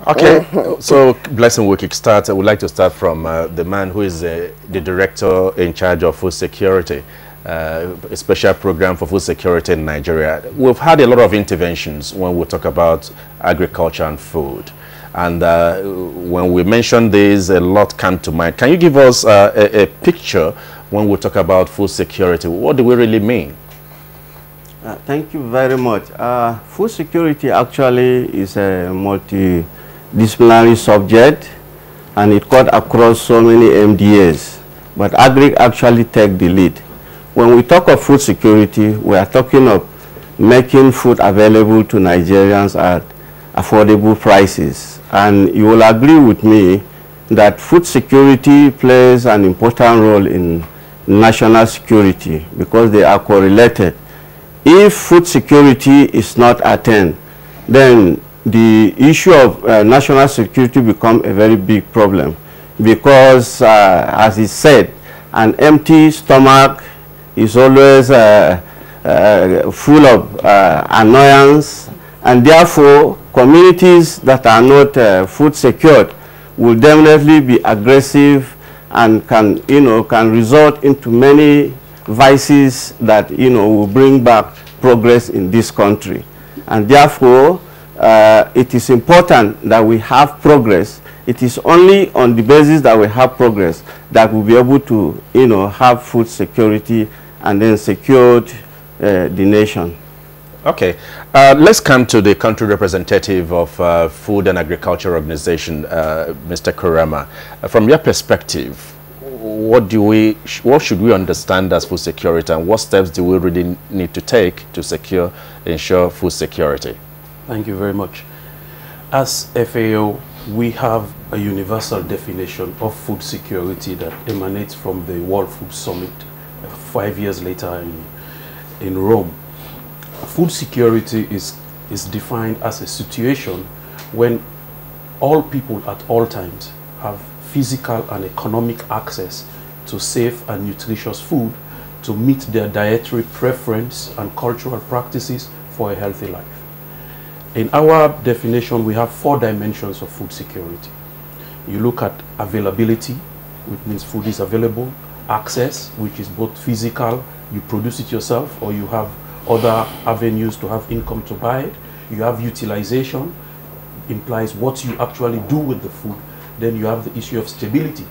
Okay, so Blessing, we kick start. I would like to start from the man who is the director in charge of food security, a special program for food security in Nigeria. We've had a lot of interventions when we talk about agriculture and food. And when we mention this, a lot come to mind. Can you give us a picture when we talk about food security? What do we really mean? Thank you very much. Food security actually is a multidisciplinary subject, and it cut across so many MDAs, but Agri actually take the lead. When we talk of food security, we are talking of making food available to Nigerians at affordable prices. And you will agree with me that food security plays an important role in national security because they are correlated. If food security is not attained, then the issue of national security becomes a very big problem because, as is said, an empty stomach is always full of annoyance, and therefore communities that are not food secured will definitely be aggressive and can result into many vices that will bring back progress in this country. And therefore it is important that we have progress. It is only on the basis that we have progress that we'll be able to have food security and then secured the nation. Okay, let's come to the country representative of Food and Agriculture Organization, Mr. Kurama. From your perspective, what should we understand as food security, and what steps do we really need to take to ensure food security? Thank you very much. As FAO, we have a universal definition of food security that emanates from the World Food Summit 5 years later in Rome. Food security is defined as a situation when all people at all times have physical and economic access to safe and nutritious food to meet their dietary preference and cultural practices for a healthy life. In our definition, we have 4 dimensions of food security. You look at availability, which means food is available; access, which is both physical, you produce it yourself, or you have other avenues to have income to buy it. You have utilization, implies what you actually do with the food. Then you have the issue of stability.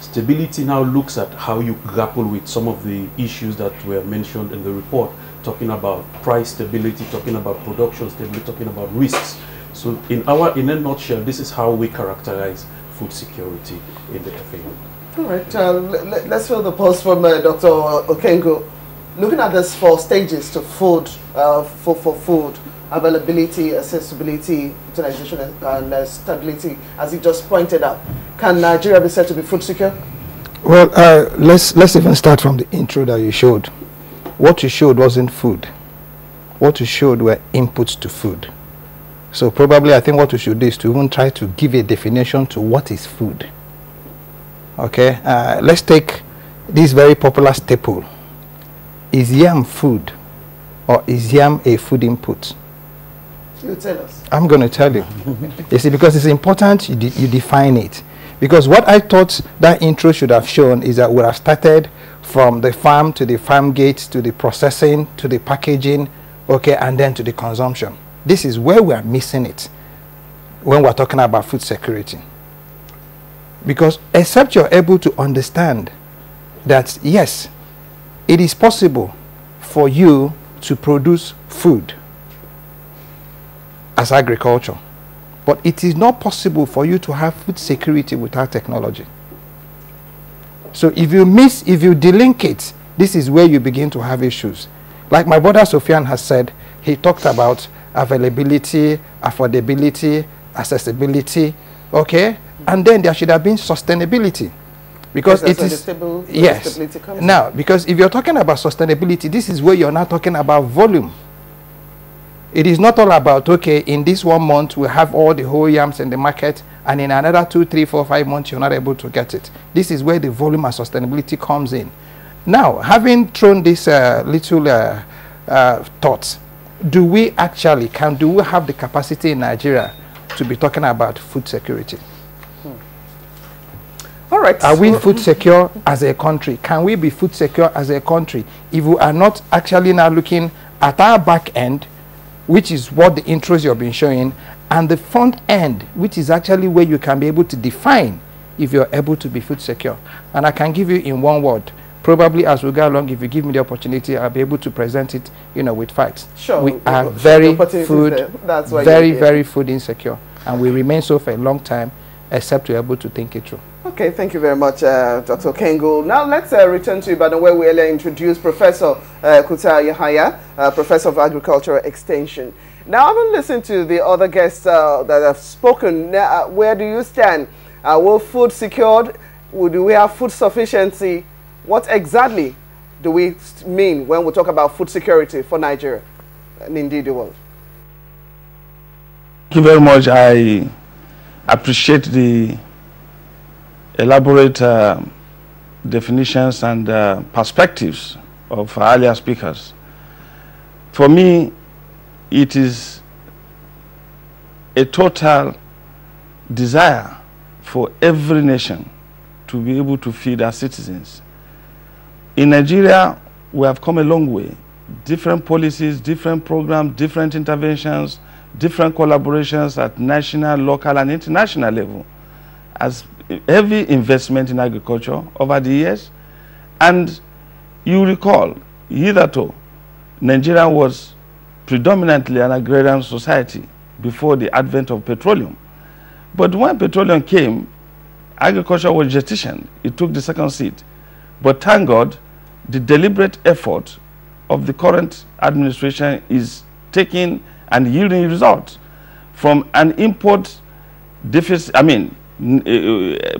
Stability now looks at how you grapple with some of the issues that were mentioned in the report, talking about price stability, talking about production stability, talking about risks. So in a nutshell, this is how we characterize food security in the FAO. All right, let's feel the pulse from Dr. Okengo. Looking at these 4 stages to food, for food, availability, accessibility, utilization, and stability, as you just pointed out, can Nigeria be said to be food secure? Well, let's even start from the intro that you showed. What you showed wasn't food. What you showed were inputs to food. So probably I think what we should do is to even try to give a definition to what is food. Okay, let's take this very popular staple. Is yam food, or is yam a food input? You tell us. I'm going to tell you. You see, because it's important you define it. Because what I thought that intro should have shown is that we have started from the farm to the farm gate to the processing to the packaging, okay, and then to the consumption. This is where we are missing it when we're talking about food security. Because except you're able to understand that, yes, it is possible for you to produce food as agriculture, but it is not possible for you to have food security without technology. So if you delink it, this is where you begin to have issues. Like my brother Sufyan has said, he talked about availability, affordability, accessibility, okay, and then there should have been sustainability. Because it is, yes. Now, because if you're talking about sustainability, this is where you're not talking about volume. It is not all about, okay, in this 1 month we have all the whole yams in the market, and in another 2, 3, 4, 5 months you're not able to get it. This is where the volume and sustainability comes in. Now, having thrown this little thoughts, do we have the capacity in Nigeria to be talking about food security? All right. Are we food secure as a country? Can we be food secure as a country if we are not actually now looking at our back end, which is what the intros you've been showing, and the front end, which is actually where you can be able to define if you're able to be food secure? And I can give you in one word. Probably as we go along, if you give me the opportunity, I'll be able to present it, with facts. Sure. We are very food insecure, and we remain so for a long time, except we're able to think it through. Okay, thank you very much, Dr. Kengo. Now let's return to Ibadan, where we earlier introduced Professor Kuta Yahaya, Professor of Agricultural Extension. Now, having listened to the other guests that have spoken, where do you stand? Will food secured? Do we have food sufficiency? What exactly do we mean when we talk about food security for Nigeria and indeed the world? Thank you very much. I appreciate the elaborate definitions and perspectives of earlier speakers. For me, it is a total desire for every nation to be able to feed our citizens. In Nigeria, we have come a long way. Different policies, different programs, different interventions, different collaborations at national, local, and international level. As heavy investment in agriculture over the years. And you recall, hitherto, Nigeria was predominantly an agrarian society before the advent of petroleum. But when petroleum came, agriculture was jettison. It took the second seat. But thank God, the deliberate effort of the current administration is taking and yielding results from an import deficit,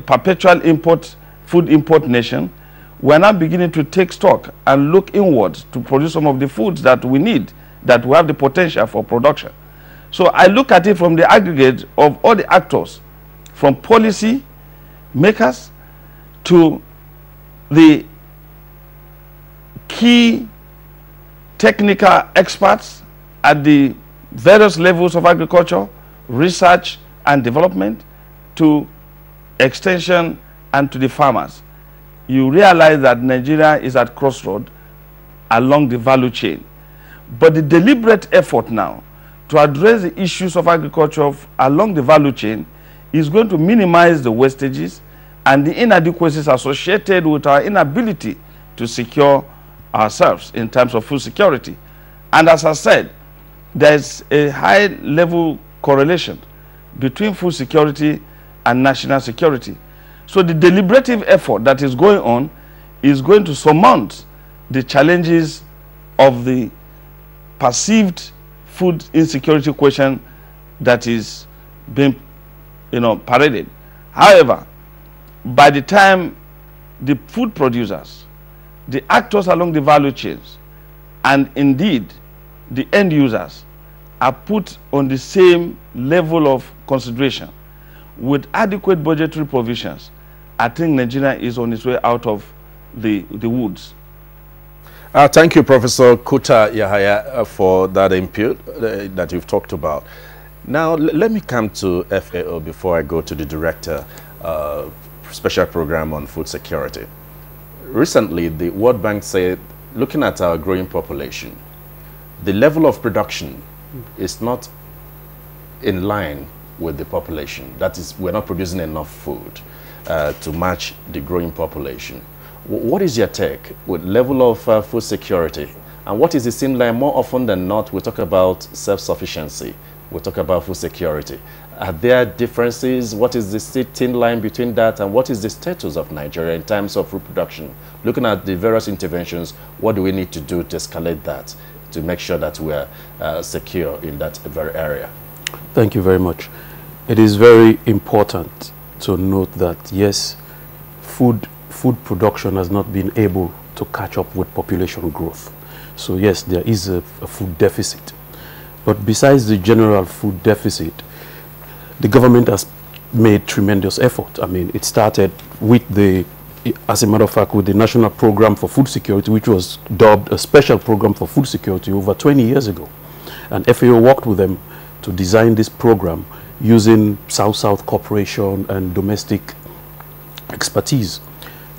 perpetual import, food import nation. We're now beginning to take stock and look inwards to produce some of the foods that we need, that we have the potential for production. So I look at it from the aggregate of all the actors, from policy makers to the key technical experts at the various levels of agriculture, research and development, to extension and to the farmers. You realize that Nigeria is at crossroad along the value chain. But the deliberate effort now to address the issues of agriculture along the value chain is going to minimize the wastages and the inadequacies associated with our inability to secure ourselves in terms of food security. And as I said, there's a high level correlation between food security and national security. So the deliberative effort that is going on is going to surmount the challenges of the perceived food insecurity question that is being, paraded. However, by the time the food producers, the actors along the value chains, and indeed the end users are put on the same level of consideration with adequate budgetary provisions, I think Nigeria is on its way out of the woods. Thank you, Professor Kuta Yahaya, for that input that you've talked about. Now, let me come to FAO before I go to the Director, Special Program on Food Security. Recently, the World Bank said, looking at our growing population, the level of production is not in line with the population. That is, we're not producing enough food to match the growing population. What is your take with level of food security? And what is it seem like more often than not, we talk about self-sufficiency, we talk about food security. Are there differences? What is the thin line between that, and what is the status of Nigeria in terms of food production? Looking at the various interventions, what do we need to do to escalate that, to make sure that we are secure in that very area? Thank you very much. It is very important to note that, yes, food production has not been able to catch up with population growth. So yes, there is a food deficit. But besides the general food deficit, the government has made tremendous effort. I mean, it started with as a matter of fact, with the National Program for Food Security, which was dubbed a Special Program for Food Security over 20 years ago. And FAO worked with them to design this program using South-South cooperation and domestic expertise.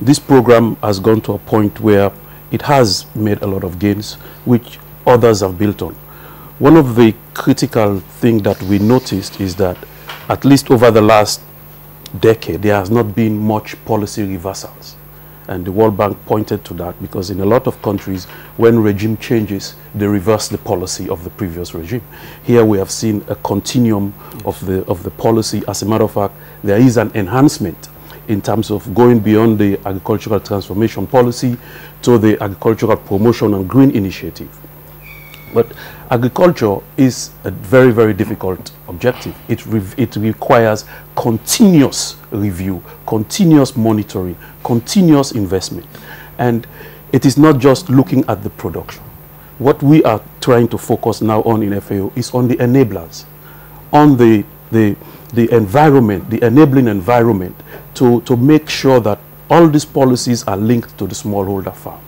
This program has gone to a point where it has made a lot of gains, which others have built on. One of the critical things that we noticed is that at least over the last decade, there has not been much policy reversals. And the World Bank pointed to that because in a lot of countries, when regime changes, they reverse the policy of the previous regime. Here we have seen a continuum of the policy. As a matter of fact, there is an enhancement in terms of going beyond the agricultural transformation policy to the agricultural promotion and green initiative. But agriculture is a very, very difficult objective. It requires continuous review, continuous monitoring, continuous investment. And it is not just looking at the production. What we are trying to focus now on in FAO is on the enablers, on the environment, the enabling environment to make sure that all these policies are linked to the smallholder farm,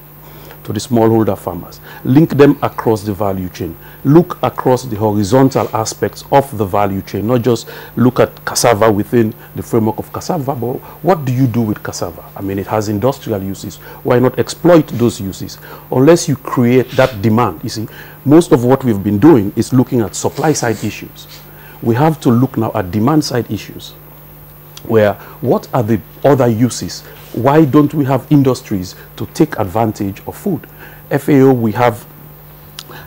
to the smallholder farmers. Link them across the value chain. Look across the horizontal aspects of the value chain, not just look at cassava within the framework of cassava, but what do you do with cassava? I mean, it has industrial uses. Why not exploit those uses? Unless you create that demand. You see, most of what we've been doing is looking at supply side issues. We have to look now at demand side issues, where what are the other uses? Why don't we have industries to take advantage of food? FAO, we have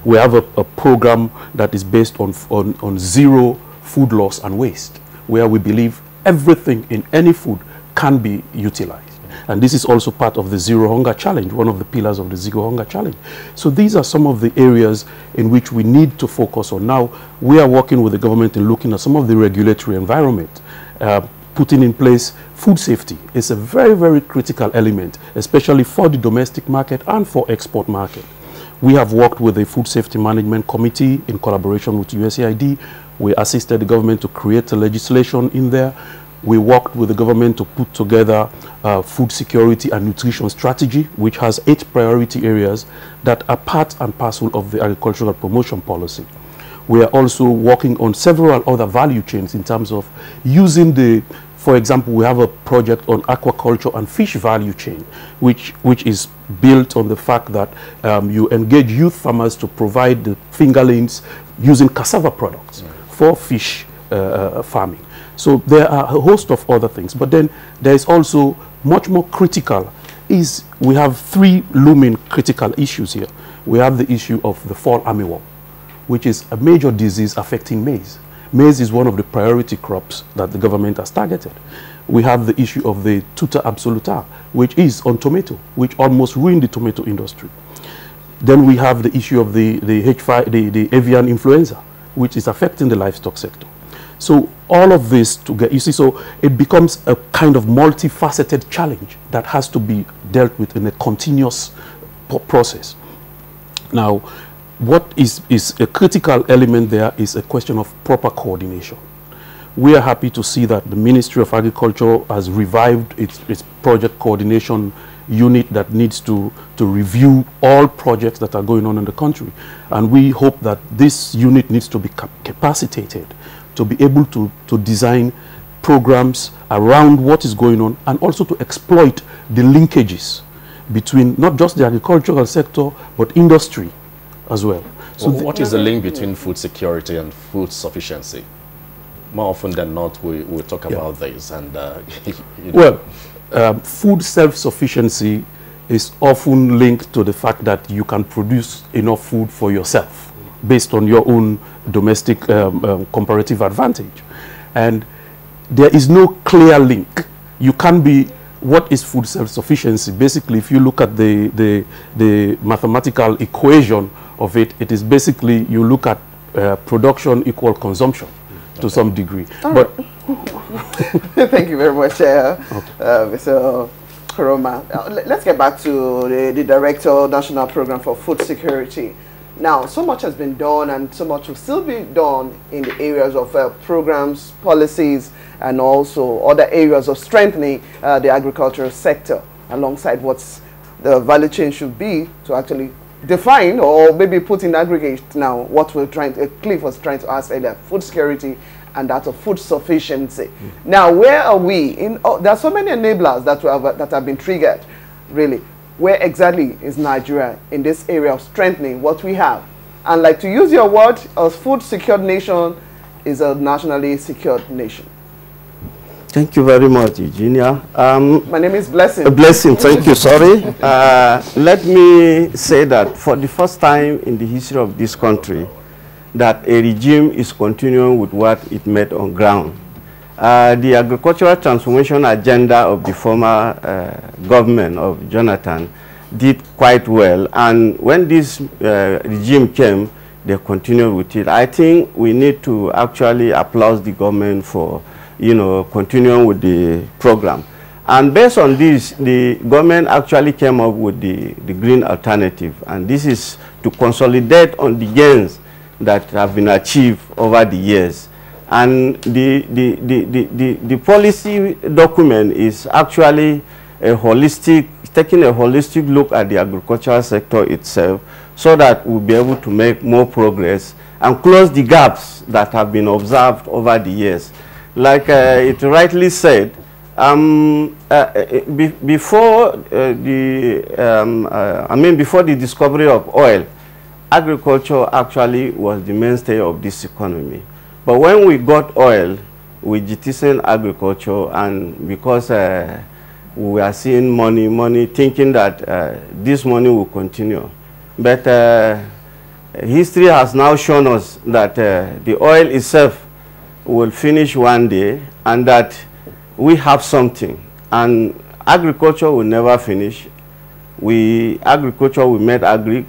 a program that is based on zero food loss and waste, where we believe everything in any food can be utilized. And this is also part of the Zero Hunger Challenge, one of the pillars of the Zero Hunger Challenge. So these are some of the areas in which we need to focus on. Now, we are working with the government in looking at some of the regulatory environment, putting in place food safety. It's a very, very critical element, especially for the domestic market and for export market. We have worked with the Food Safety Management Committee in collaboration with USAID. We assisted the government to create a legislation in there. We worked with the government to put together food security and nutrition strategy, which has 8 priority areas that are part and parcel of the agricultural promotion policy. We are also working on several other value chains in terms of using for example, we have a project on aquaculture and fish value chain, which is built on the fact that you engage youth farmers to provide the fingerlings using cassava products for fish farming. So there are a host of other things, but then there is also much more critical we have 3 looming critical issues here. We have the issue of the fall armyworm, which is a major disease affecting maize. Maize is one of the priority crops that the government has targeted. We have the issue of the tuta absoluta, which is on tomato, which almost ruined the tomato industry. Then we have the issue of the avian influenza, which is affecting the livestock sector. So all of this together, you see, so it becomes a kind of multifaceted challenge that has to be dealt with in a continuous process. Now, what is a critical element there is a question of proper coordination. We are happy to see that the Ministry of Agriculture has revived its project coordination unit that needs to review all projects that are going on in the country. And we hope that this unit needs to be capacitated to be able to design programs around what is going on and also to exploit the linkages between not just the agricultural sector but industry as well. So what is the link between food security and food sufficiency? More often than not, we talk about this. And well, food self-sufficiency is often linked to the fact that you can produce enough food for yourself based on your own domestic comparative advantage. And there is no clear link. You can be, what is food self-sufficiency? Basically, if you look at the mathematical equation of it, it is basically you look at production equal consumption to some degree. But thank you very much, Mr. Roma. Let's get back to the Director, National Program for Food Security. Now, so much has been done and so much will still be done in the areas of programs, policies, and also other areas of strengthening the agricultural sector alongside what the value chain should be to actually define or maybe put in aggregate now what we're trying to, Cliff was trying to ask earlier, food security and that of food sufficiency. Now, where are we? There are so many enablers that have been triggered, really. Where exactly is Nigeria in this area of strengthening what we have? And like to use your word, a food secured nation is a nationally secured nation. Thank you very much, Eugenia. My name is Blessing. Blessing, thank you, sorry. Let me say that for the first time in the history of this country, that a regime is continuing with what it made on ground. The agricultural transformation agenda of the former government of Jonathan did quite well, and when this regime came, they continued with it. I think we need to actually applaud the government for, you know, continuing with the program. And based on this, the government actually came up with the green alternative, and this is to consolidate on the gains that have been achieved over the years. And the policy document is actually taking a holistic look at the agricultural sector itself, so that we'll be able to make more progress and close the gaps that have been observed over the years. Like it rightly said, before the discovery of oil, agriculture actually was the mainstay of this economy. But when we got oil, we jettisoned agriculture, and because we are seeing money, thinking that this money will continue. But history has now shown us that the oil itself will finish one day, and that we have something, and agriculture will never finish. Agriculture will make agri,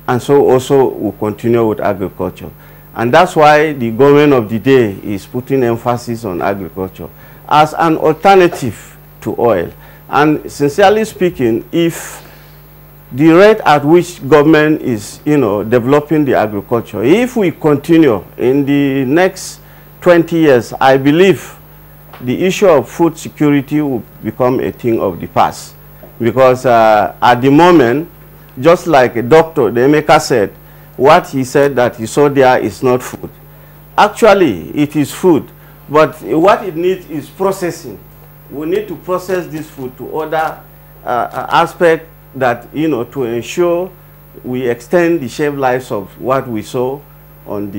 and so also will continue with agriculture. And that's why the government of the day is putting emphasis on agriculture as an alternative to oil. And sincerely speaking, if the rate at which government is, you know, developing the agriculture, if we continue in the next 20 years, I believe the issue of food security will become a thing of the past. Because at the moment, just like a doctor, the Emeka said, what he said that he saw there is not food. Actually, it is food, but what it needs is processing. We need to process this food to other aspects that, you know, to ensure we extend the shelf lives of what we saw on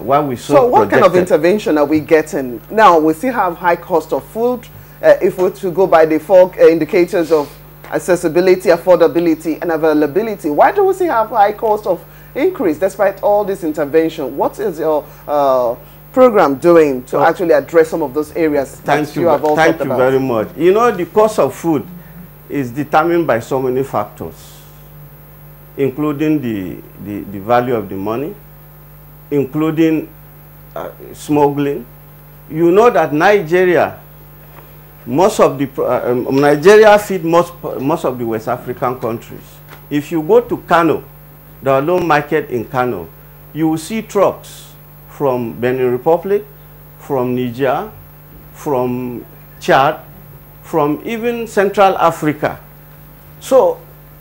what we saw. So what projected. kind of intervention are we getting? Now, we still have high cost of food. If we're to go by the four indicators of accessibility, affordability, and availability, why do we still have high cost of increase despite all this intervention? What is your program doing to actually address some of those areas that you have all talked about? Thank you very much. You know, the cost of food is determined by so many factors, including the value of the money, including smuggling. You know that Nigeria, Nigeria feeds most of the West African countries. If you go to Kano, the low market in Kano, you will see trucks from Benin Republic, from Niger, from Chad, from even Central Africa. So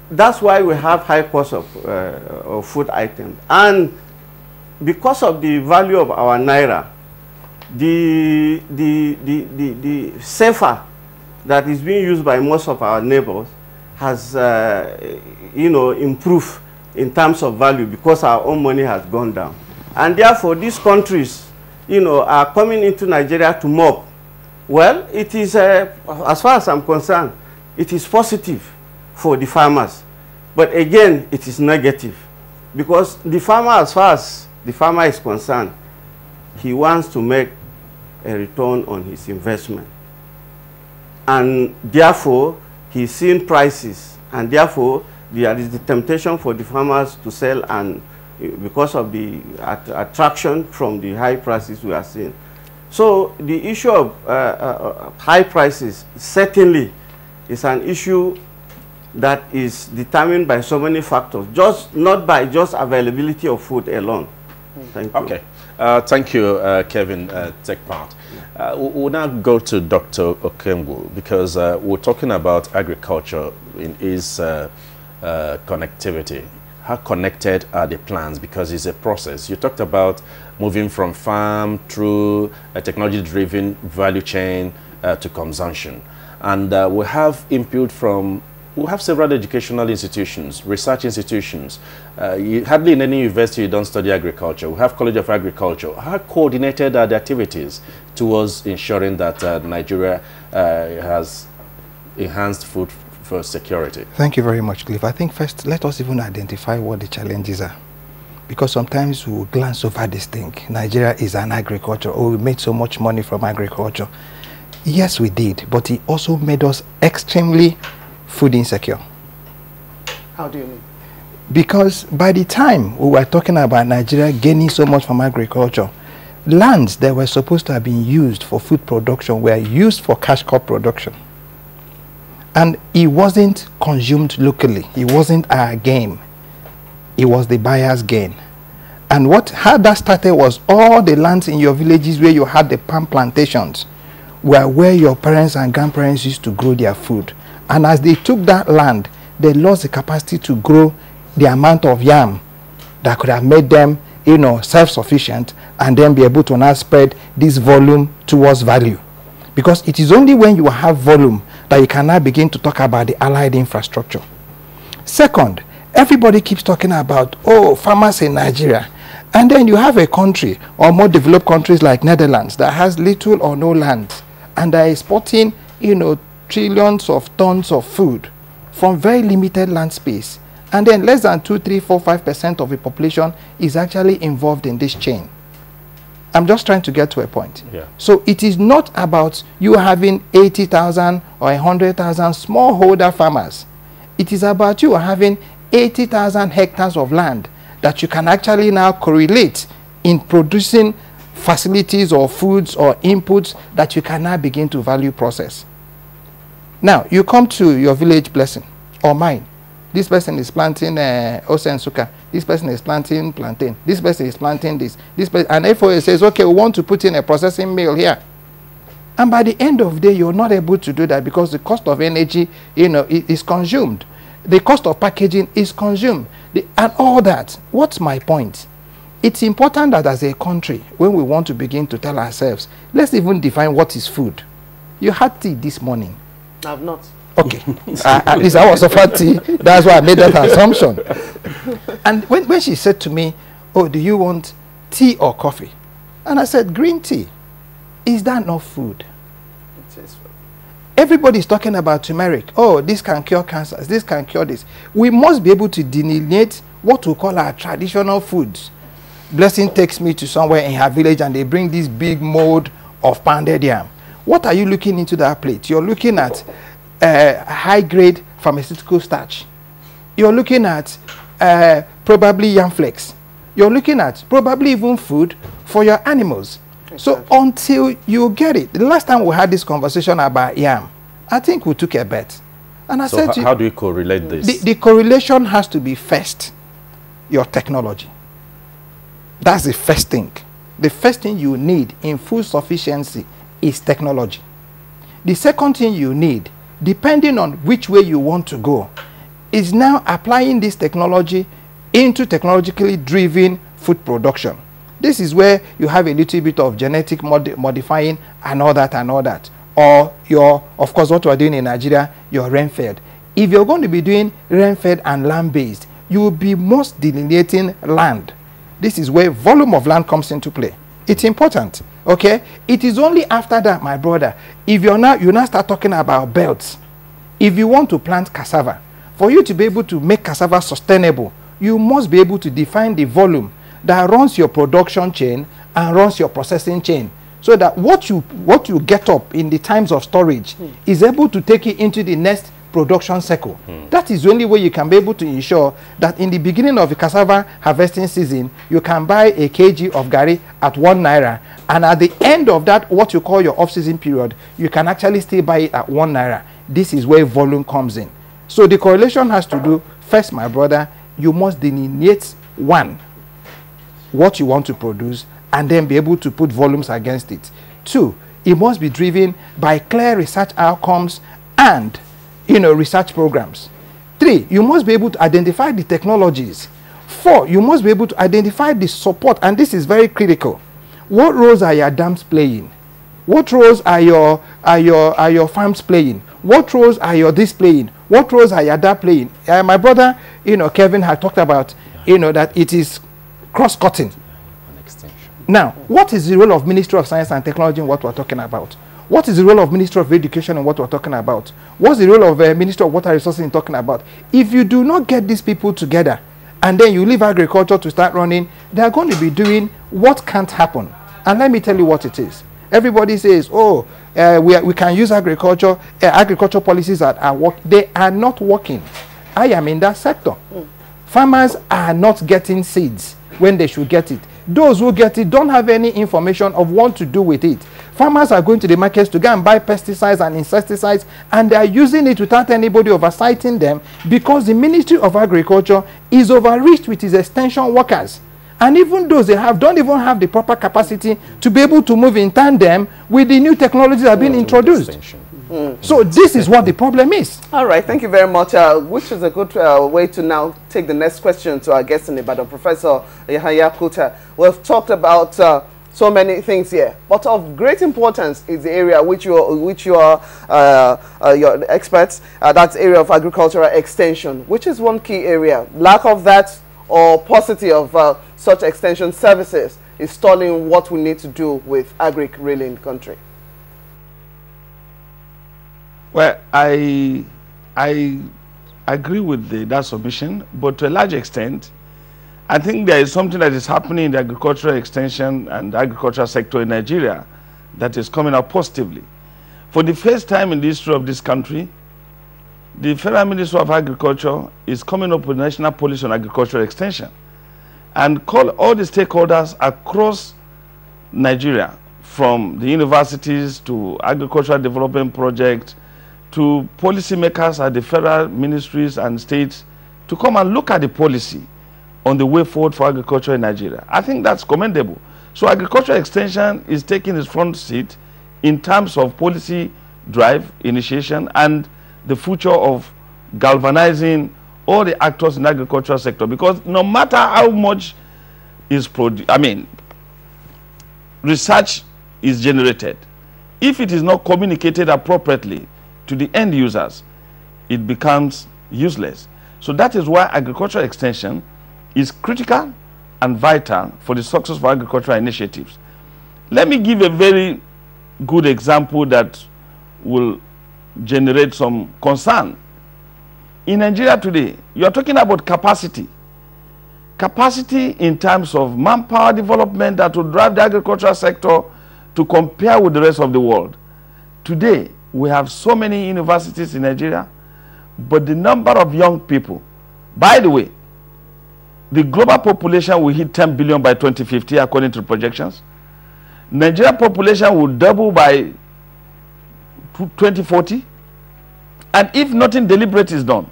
that's why we have high cost of food items. And because of the value of our naira, the safer that is being used by most of our neighbors has, you know, improved in terms of value because our own money has gone down. And therefore, these countries, you know, are coming into Nigeria to mob. Well, it is, as far as I'm concerned, it is positive for the farmers. But again, it is negative because the farmer, as far as the farmer is concerned, he wants to make a return on his investment. And therefore, he's seeing prices, and therefore, there is the temptation for the farmers to sell, and because of the attraction from the high prices we are seeing. So the issue of high prices certainly is an issue that is determined by so many factors, not by just availability of food alone. Thank you. Okay. Thank you, Kevin. Take part. We'll now go to Dr. Okemwu, because we're talking about agriculture in its connectivity. How connected are the plans? Because it's a process. You talked about moving from farm through a technology-driven value chain to consumption. And we have input from, we have several educational institutions, research institutions. Hardly in any university you don't study agriculture. We have College of Agriculture. How coordinated are the activities towards ensuring that Nigeria has enhanced food for security? Thank you very much, Cliff. I think first, let us even identify what the challenges are. because sometimes we will glance over this thing. Nigeria is an agriculture. Oh, we made so much money from agriculture. Yes, we did, but it also made us extremely food insecure. How do you mean? Because by the time we were talking about Nigeria gaining so much from agriculture, lands that were supposed to have been used for food production were used for cash crop production. And it wasn't consumed locally. It wasn't our game. It was the buyer's gain. And how that started was all the lands in your villages where you had the palm plantations were where your parents and grandparents used to grow their food. And as they took that land, they lost the capacity to grow the amount of yam that could have made them, self-sufficient, and then be able to now spread this volume towards value. Because it is only when you have volume that you can now begin to talk about the allied infrastructure. Second, everybody keeps talking about, farmers in Nigeria. And then you have a country, or more developed countries like Netherlands, that has little or no land, and are exporting, trillions of tons of food from very limited land space. And then less than 2, 3, 4, 5% of the population is actually involved in this chain. I'm just trying to get to a point. Yeah. So it is not about you having 80,000 or 100,000 smallholder farmers. It is about you having 80,000 hectares of land that you can actually now correlate in producing facilities or foods or inputs that you can now begin to value process. Now, you come to your village blessing or mine. This person is planting ose and suka. This person is planting plantain. This person is planting this. And FOA says, okay, we want to put in a processing mill here. And by the end of the day, you're not able to do that because the cost of energy, is consumed. The cost of packaging is consumed. And all that. What's my point? It's important that as a country, when we want to begin to tell ourselves, let's even define what is food. You had tea this morning. I've not. Okay. At least I was offered tea. That's why I made that assumption. And when she said to me, oh, do you want tea or coffee? And I said, green tea. Is that not food? It is food. Everybody is talking about turmeric. Oh, this can cure cancers. This can cure this. We must be able to delineate what we call our traditional foods. Blessing takes me to somewhere in her village and they bring this big mold of pounded yam. What are you looking into that plate? You're looking at high-grade pharmaceutical starch. You're looking at probably yam flakes. You're looking at probably even food for your animals. Exactly. So until you get it, the last time we had this conversation about yam, I think we took a bet. And I said, how do you correlate this? The correlation has to be first, your technology. That's the first thing. The first thing you need in food sufficiency is technology. The second thing you need, depending on which way you want to go, is now applying this technology into technologically driven food production. This is where you have a little bit of genetic modifying and all that. Or of course, what we're doing in Nigeria, you're rain-fed. If you're going to be doing rain-fed and land-based, you will be most delineating land. This is where volume of land comes into play. It's important, okay? It is only after that, my brother, if you now start talking about belts. If you want to plant cassava, for you to be able to make cassava sustainable, you must be able to define the volume that runs your production chain and runs your processing chain, so that what you get up in the times of storage is able to take it into the next production cycle. That is the only way you can be able to ensure that in the beginning of the cassava harvesting season, you can buy a kg of gari at 1 naira, and at the end of that, what you call your off-season period, you can actually still buy it at 1 naira. This is where volume comes in. So the correlation has to do, first, my brother, you must delineate one, what you want to produce, and then be able to put volumes against it. 2, it must be driven by clear research outcomes and research programs. 3, you must be able to identify the technologies. 4, you must be able to identify the support, and this is very critical. What roles are your dams playing? What roles are your farms playing? What roles are your this playing? What roles are your that playing? My brother, Kevin had talked about, that it is cross-cutting. Now, what is the role of Ministry of Science and Technology in what we're talking about? What is the role of Ministry of Education in what we're talking about? What's the role of Ministry of Water Resources in talking about? If you do not get these people together and then you leave agriculture to start running, they are going to be doing what can't happen. And let me tell you what it is. Everybody says, oh, we can use agriculture policies that are working. They are not working. I am in that sector. Farmers are not getting seeds when they should get it. Those who get it don't have any information of what to do with it. Farmers are going to the markets to go and buy pesticides and insecticides, and they are using it without anybody oversighting them, because the Ministry of Agriculture is overreached with its extension workers. And even those they have don't even have the proper capacity to be able to move in tandem with the new technologies that have been introduced. So this is what the problem is. All right, thank you very much, which is a good way to now take the next question to our guest in Ibadan, Professor Yahaya Kuta. We've talked about so many things here, but of great importance is the area which you are your experts. That's the area of agricultural extension, which is one key area. Lack of that or paucity of such extension services is stalling what we need to do with agric really in the country. Well, I agree with that submission, but to a large extent, I think there is something that is happening in the agricultural extension and the agricultural sector in Nigeria that is coming out positively. For the first time in the history of this country, the Federal Ministry of Agriculture is coming up with a national policy on agricultural extension and call all the stakeholders across Nigeria, from the universities to agricultural development projects to policymakers at the federal ministries and states, to come and look at the policy on the way forward for agriculture in Nigeria. I think that's commendable. So agricultural extension is taking its front seat in terms of policy drive, initiation, and the future of galvanizing all the actors in the agricultural sector, because no matter how much is research is generated, if it is not communicated appropriately to the end users, it becomes useless. So that is why agricultural extension is critical and vital for the success of agricultural initiatives. Let me give a very good example that will generate some concern. In Nigeria today, you are talking about capacity. Capacity in terms of manpower development that will drive the agricultural sector to compare with the rest of the world. Today, we have so many universities in Nigeria, but the number of young people, by the way, the global population will hit 10 billion by 2050 according to projections. Nigeria population will double by 2040, and if nothing deliberate is done,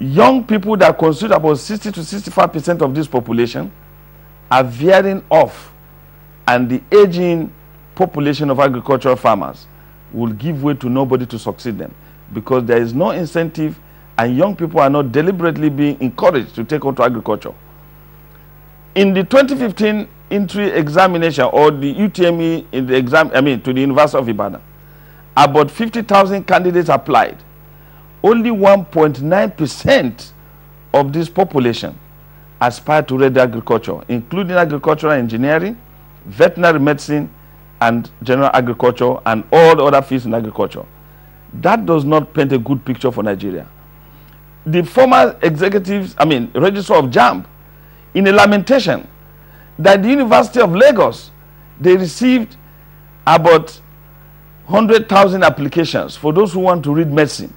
young people that constitute about 60 to 65% of this population are veering off, and the aging population of agricultural farmers will give way to nobody to succeed them, because there is no incentive and young people are not deliberately being encouraged to take on to agriculture. In the 2015 entry examination, or the UTME in the exam, to the University of Ibadan, about 50,000 candidates applied. Only 1.9% of this population aspired to read agriculture, including agricultural engineering, veterinary medicine, and general agriculture, and all the other fields in agriculture. That does not paint a good picture for Nigeria. The former executives, registrar of JAMB, in a lamentation that the University of Lagos, they received about 100,000 applications for those who want to read medicine,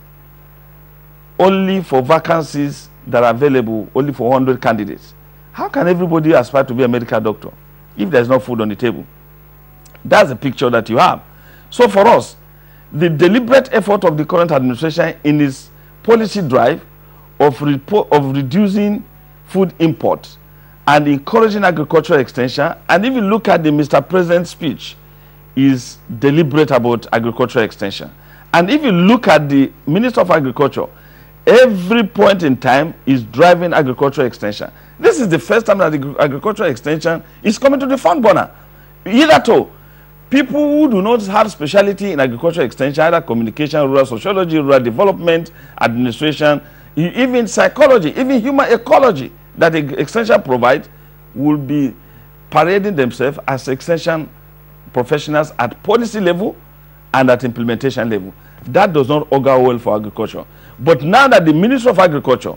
only for vacancies that are available only for 100 candidates. How can everybody aspire to be a medical doctor if there's no food on the table? That's the picture that you have. So for us, the deliberate effort of the current administration in its policy drive of reducing food imports and encouraging agricultural extension, and if you look at the Mr. President's speech, is deliberate about agricultural extension. And if you look at the Minister of Agriculture, every point in time is driving agricultural extension. This is the first time that the agricultural extension is coming to the front burner. Hitherto, people who do not have specialty in agricultural extension, either communication, rural sociology, rural development, administration, even psychology, even human ecology that the extension provides, will be parading themselves as extension professionals at policy level and at implementation level. That does not augur well for agriculture. But now that the Ministry of Agriculture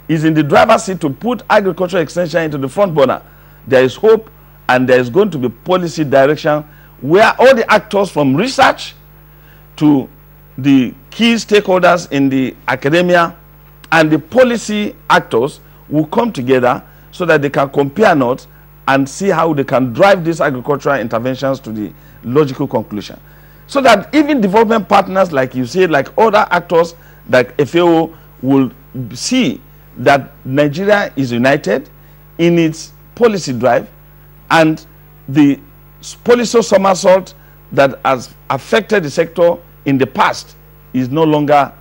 is in the driver's seat to put agricultural extension into the front burner, there is hope, and there is going to be policy direction where all the actors from research to the key stakeholders in the academia and the policy actors will come together so that they can compare notes and see how they can drive these agricultural interventions to the logical conclusion. So that even development partners, like you say, like other actors, like FAO, will see that Nigeria is united in its policy drive, and the policy somersault that has affected the sector in the past is no longer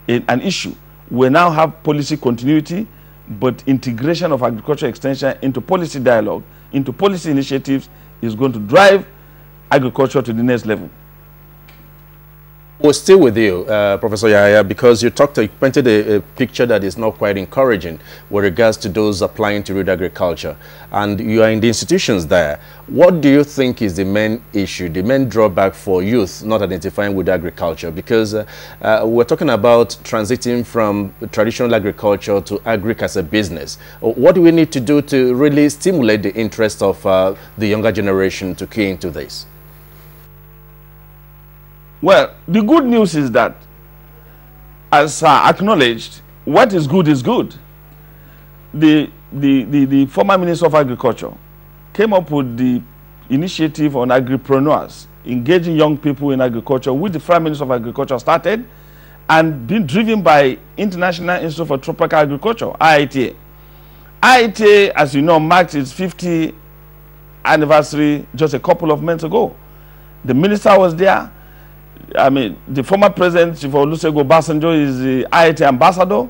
an issue. We now have policy continuity, but integration of agricultural extension into policy dialogue, into policy initiatives, is going to drive agriculture to the next level. We're still with you, Professor Yahaya, because you painted a picture that is not quite encouraging with regards to those applying to read agriculture. And you are in the institutions there. What do you think is the main issue, the main drawback for youth not identifying with agriculture? Because we're talking about transiting from traditional agriculture to agric as a business. What do we need to do to really stimulate the interest of the younger generation to key into this? Well, the good news is that, as acknowledged, what is good is good. The former Minister of Agriculture came up with the initiative on agripreneurs, engaging young people in agriculture, which the Prime Minister of Agriculture started, and being driven by International Institute for Tropical Agriculture, IITA. IITA, as you know, marked its 50th anniversary just a couple of months ago. The minister was there. I mean, the former president, Chief Olusegun Obasanjo, is the IITA ambassador,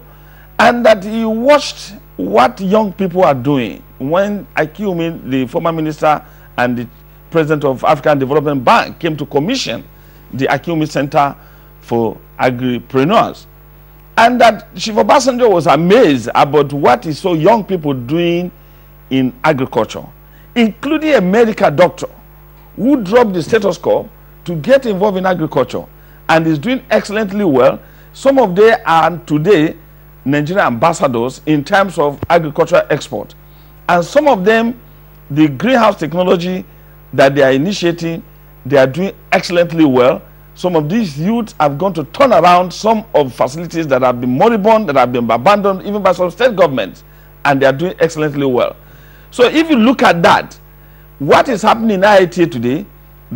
and that he watched what young people are doing. When Akiumi, the former minister and the president of African Development Bank, came to commission the Akiumi Center for Agripreneurs, and that Chief Obasanjo was amazed about what he saw young people doing in agriculture, including a medical doctor who dropped the stethoscope to get involved in agriculture and is doing excellently well. Some of them are today Nigerian ambassadors in terms of agricultural export. And some of them, the greenhouse technology that they are initiating, they are doing excellently well. Some of these youths have gone to turn around some of facilities that have been moribund, that have been abandoned even by some state governments, and they are doing excellently well. So if you look at that, what is happening in IITA today,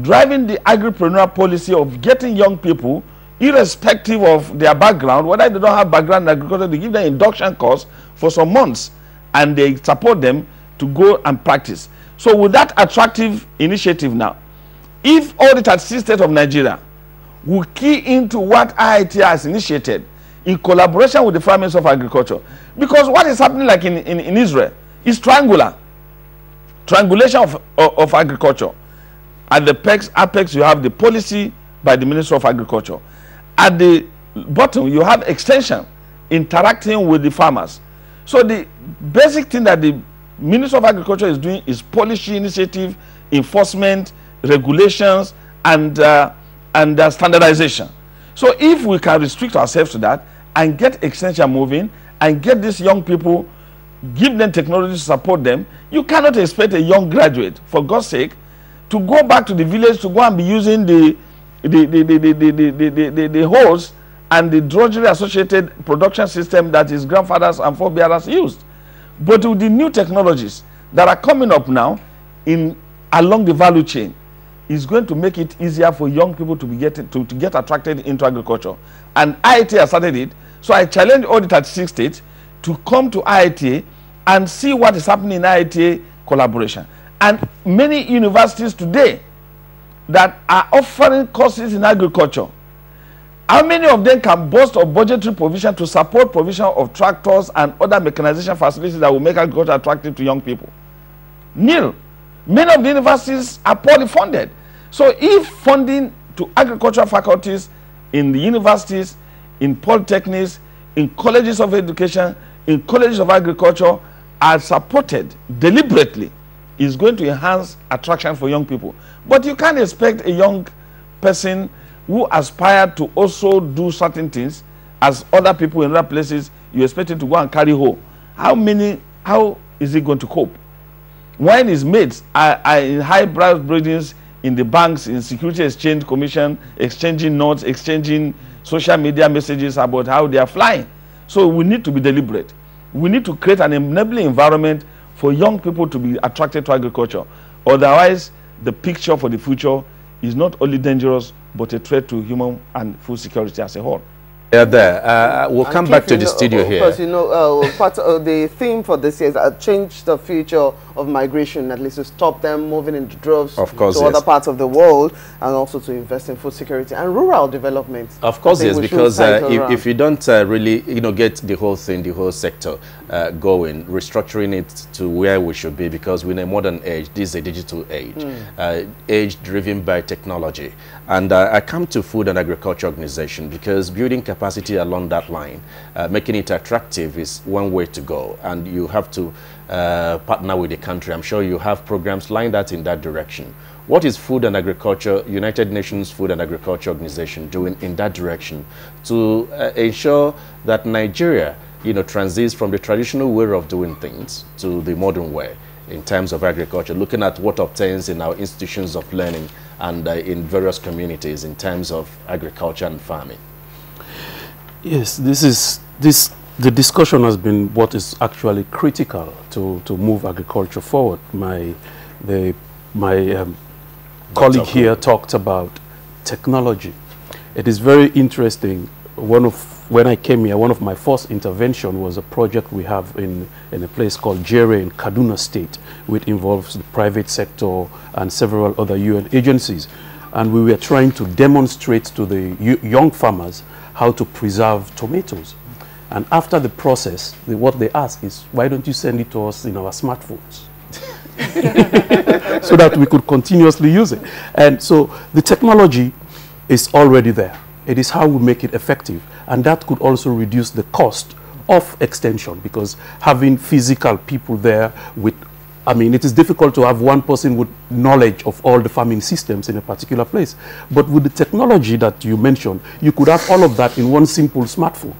driving the agripreneur policy of getting young people, irrespective of their background, whether they don't have background in agriculture, they give them induction course for some months and they support them to go and practice. So with that attractive initiative now, if all the 36 states of Nigeria will key into what IITA has initiated in collaboration with the Prime Minister of Agriculture, because what is happening like in Israel is triangulation of agriculture. At the apex, you have the policy by the Minister of Agriculture. At the bottom, you have extension interacting with the farmers. So the basic thing that the Minister of Agriculture is doing is policy initiative, enforcement, regulations, and standardization. So if we can restrict ourselves to that and get extension moving and get these young people, give them technology to support them, you cannot expect a young graduate, for God's sake, to go back to the village to go and be using the hose and the drudgery associated production system that his grandfathers and forebears used. But with the new technologies that are coming up now along the value chain, is going to make it easier for young people to get attracted into agriculture. And IITA has started it. So I challenge all the 36 states to come to IITA and see what is happening in IITA collaboration. And many universities today that are offering courses in agriculture, how many of them can boast of budgetary provision to support provision of tractors and other mechanization facilities that will make agriculture attractive to young people? Nil. Many of the universities are poorly funded. So if funding to agricultural faculties in the universities, in polytechnics, in colleges of education, in colleges of agriculture are supported deliberately, is going to enhance attraction for young people. But you can't expect a young person who aspired to also do certain things as other people in other places, you expect him to go and carry hoe how is he going to cope? When his mates are in high-brow breedings in the banks, in Security Exchange Commission, exchanging notes, exchanging social media messages about how they are flying. So we need to be deliberate. We need to create an enabling environment for young people to be attracted to agriculture. Otherwise, the picture for the future is not only dangerous, but a threat to human and food security as a whole. Yeah, there. We'll come back to the studio here. Because, part of the theme for this year is change the future of migration, at least to stop them moving into droves of course, to other parts of the world, and also to invest in food security and rural development. Of course, yes, because if you don't really, get the whole thing, the whole sector going, restructuring it to where we should be, because we're in a modern age, this is a digital age, age driven by technology. And I come to Food and Agriculture Organization because building capacity along that line, making it attractive is one way to go. And you have to partner with the country. I'm sure you have programs lined out in that direction. What is Food and Agriculture, United Nations Food and Agriculture Organization doing in that direction to ensure that Nigeria, transits from the traditional way of doing things to the modern way in terms of agriculture, looking at what obtains in our institutions of learning and in various communities in terms of agriculture and farming? Yes, the discussion has been what is actually critical to move agriculture forward. My colleague here talked about technology. It is very interesting. When I came here, one of my first intervention was a project we have in a place called Jere in Kaduna State, which involves the private sector and several other UN agencies. And we were trying to demonstrate to the young farmers how to preserve tomatoes. And after the process, what they ask is, why don't you send it to us in our smartphones? So that we could continuously use it. And so the technology is already there. It is how we make it effective. And that could also reduce the cost of extension, because having physical people there with, it is difficult to have one person with knowledge of all the farming systems in a particular place. But with the technology that you mentioned, you could have all of that in one simple smartphone.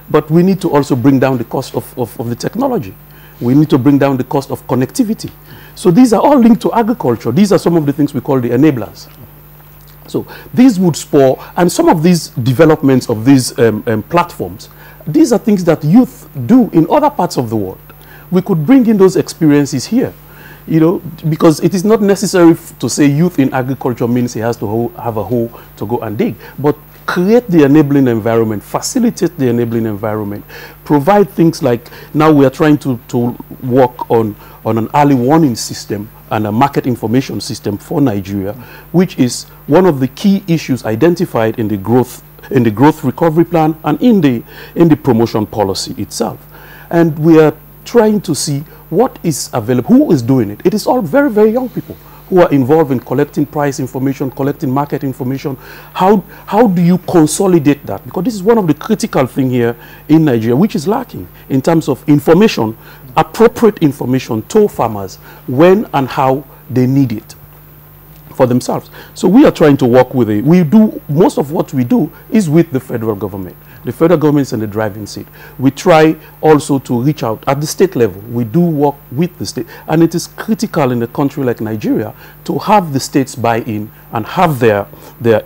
But we need to also bring down the cost of the technology. We need to bring down the cost of connectivity. So these are all linked to agriculture. These are some of the things we call the enablers. So these would spur, and some of these developments of these platforms, these are things that youth do in other parts of the world. We could bring in those experiences here, because it is not necessary to say youth in agriculture means he has to have a hoe to go and dig, but create the enabling environment, facilitate the enabling environment, provide things like, now we are trying to work on an early warning system and a market information system for Nigeria, which is one of the key issues identified in the growth recovery plan and in the promotion policy itself. And we are trying to see what is available, who is doing it. It is all very, very young people who are involved in collecting price information, collecting market information. How do you consolidate that? Because this is one of the critical things here in Nigeria, which is lacking in terms of information, appropriate information to farmers when and how they need it for themselves. So we are trying to work with it. Most of what we do is with the federal government. The federal government is in the driving seat. We try also to reach out at the state level. We do work with the state. And it is critical in a country like Nigeria to have the states buy in and have their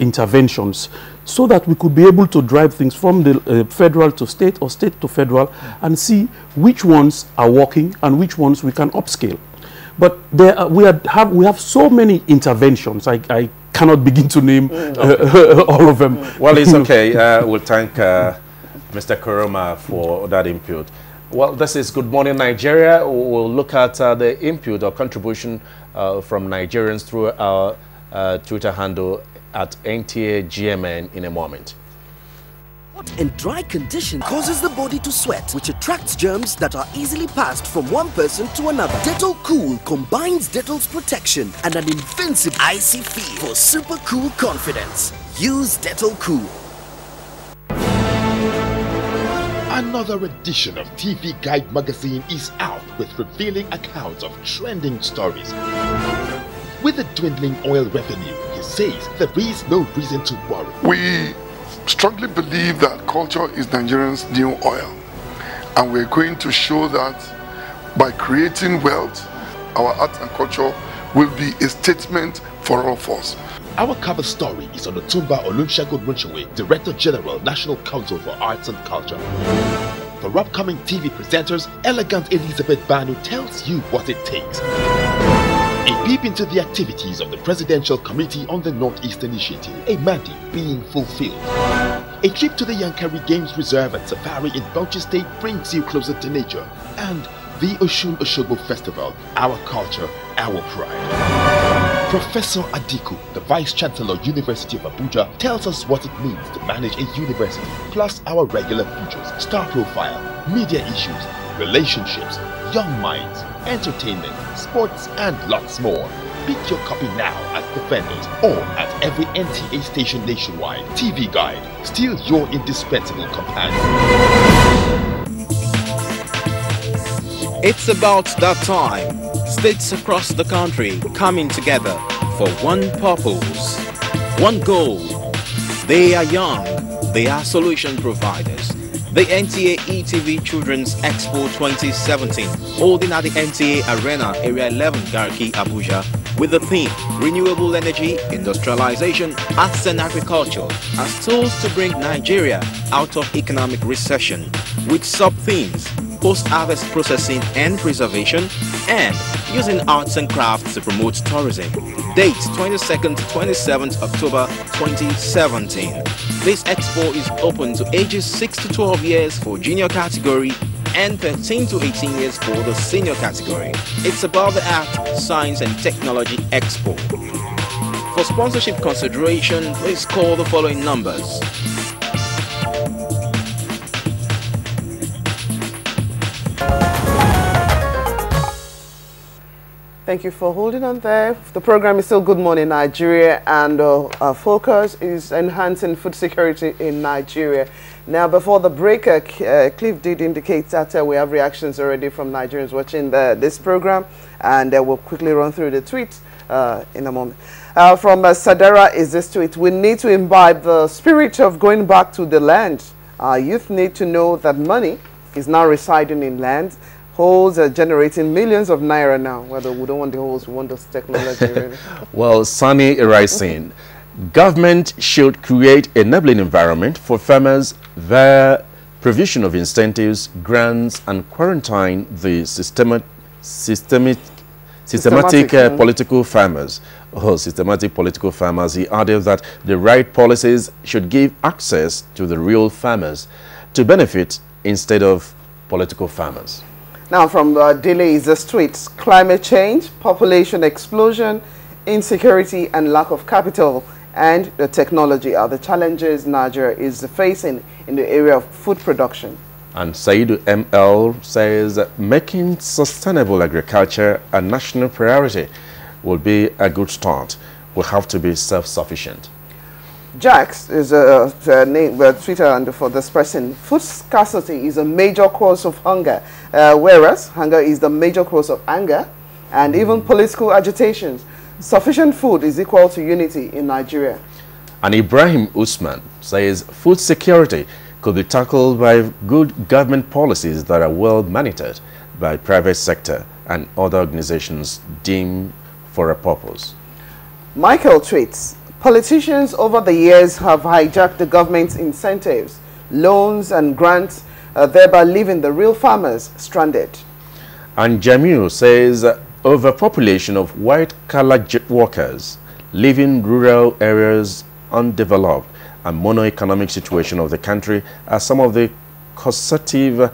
interventions so that we could be able to drive things from the federal to state or state to federal and see which ones are working and which ones we can upscale. But we have so many interventions. I cannot begin to name all of them. Well, it's okay. We'll thank Mr. Koroma for that input. Well, this is Good Morning Nigeria. We'll look at the input or contribution from Nigerians through our Twitter handle at NTA GMN in a moment. Hot and dry condition causes the body to sweat, which attracts germs that are easily passed from one person to another. Dettol Cool combines Dettol's protection and an invincible icy feel for super cool confidence. Use Dettol Cool. Another edition of TV Guide magazine is out with revealing accounts of trending stories. With the dwindling oil revenue, he says there is no reason to worry. We strongly believe that culture is Nigerians' new oil, And we're going to show that by creating wealth, our art and culture will be a statement for all of us. Our cover story is on Otumba Olusegun Runchewe, Director General, National Council for Arts and Culture. For upcoming TV presenters, Elegant Elizabeth Banu tells you what it takes. A peep into the activities of the Presidential Committee on the Northeast Initiative, a mandate being fulfilled. A trip to the Yankari Games Reserve and Safari in Bauchi State brings you closer to nature. And the Oshun Oshogbo Festival, our culture, our pride. Professor Adiku, the Vice Chancellor, University of Abuja, tells us what it means to manage a university, plus our regular features, star profile, media issues, relationships, young minds, entertainment, sports, and lots more. Pick your copy now at the vendors or at every NTA station nationwide. TV Guide, still your indispensable companion. It's about that time. States across the country coming together for one purpose, one goal. They are young, they are solution providers. The NTA ETV Children's Expo 2017, holding at the NTA Arena, Area 11, Garki, Abuja, with the theme Renewable Energy, Industrialization, Arts and Agriculture as tools to bring Nigeria out of economic recession, with sub-themes post-harvest processing and preservation, and using arts and crafts to promote tourism. Date 22nd to 27th October 2017. This expo is open to ages 6 to 12 years for junior category and 13 to 18 years for the senior category. It's about the Art, Science and Technology Expo. For sponsorship consideration, please call the following numbers. Thank you for holding on there. The program is still Good Morning Nigeria, and our focus is enhancing food security in Nigeria. Now, before the break, Cliff did indicate that we have reactions already from Nigerians watching this program, and we'll quickly run through the tweets in a moment. From Sadara is this tweet: we need to imbibe the spirit of going back to the land. Our youth need to know that money is now residing in land. Holes are generating millions of naira now. Whether we don't want the holes, we want this technology. Really. Well, Sunny Rising, government should create enabling environment for farmers via provision of incentives, grants, and quarantine the systematic political farmers. Systematic political farmers. He added that the right policies should give access to the real farmers to benefit instead of political farmers. Now, from Delay is the streets: climate change, population explosion, insecurity, and lack of capital and the technology are the challenges Nigeria is facing in the area of food production. And Saidu ML says making sustainable agriculture a national priority will be a good start. We have to be self-sufficient. Jax is a Twitter handle for this person. Food scarcity is a major cause of hunger, whereas hunger is the major cause of anger and even political agitations. Sufficient food is equal to unity in Nigeria. And Ibrahim Usman says food security could be tackled by good government policies that are well monitored by private sector and other organizations deemed for a purpose. Michael tweets: politicians over the years have hijacked the government's incentives, loans and grants, thereby leaving the real farmers stranded. And Jamil says overpopulation of white-collar workers leaving rural areas undeveloped and mono-economic situation of the country are some of the causative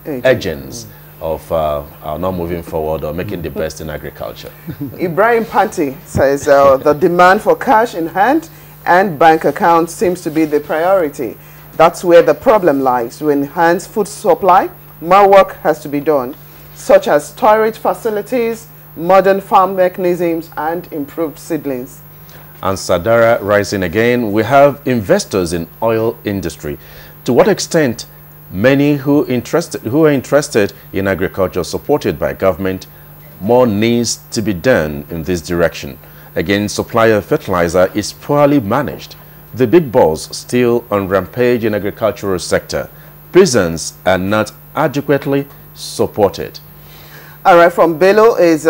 agents of not moving forward or making the best in agriculture. Ibrahim Panti says the demand for cash in hand and bank accounts seems to be the priority. That's where the problem lies. To enhance food supply, more work has to be done, such as storage facilities, modern farm mechanisms, and improved seedlings. And Sadara rising again, we have investors in oil industry. To what extent many who are interested in agriculture supported by government, more needs to be done in this direction. Again, supply of fertilizer is poorly managed. The big boss still on rampage in agricultural sector. Prisons are not adequately supported. All right, from Bello is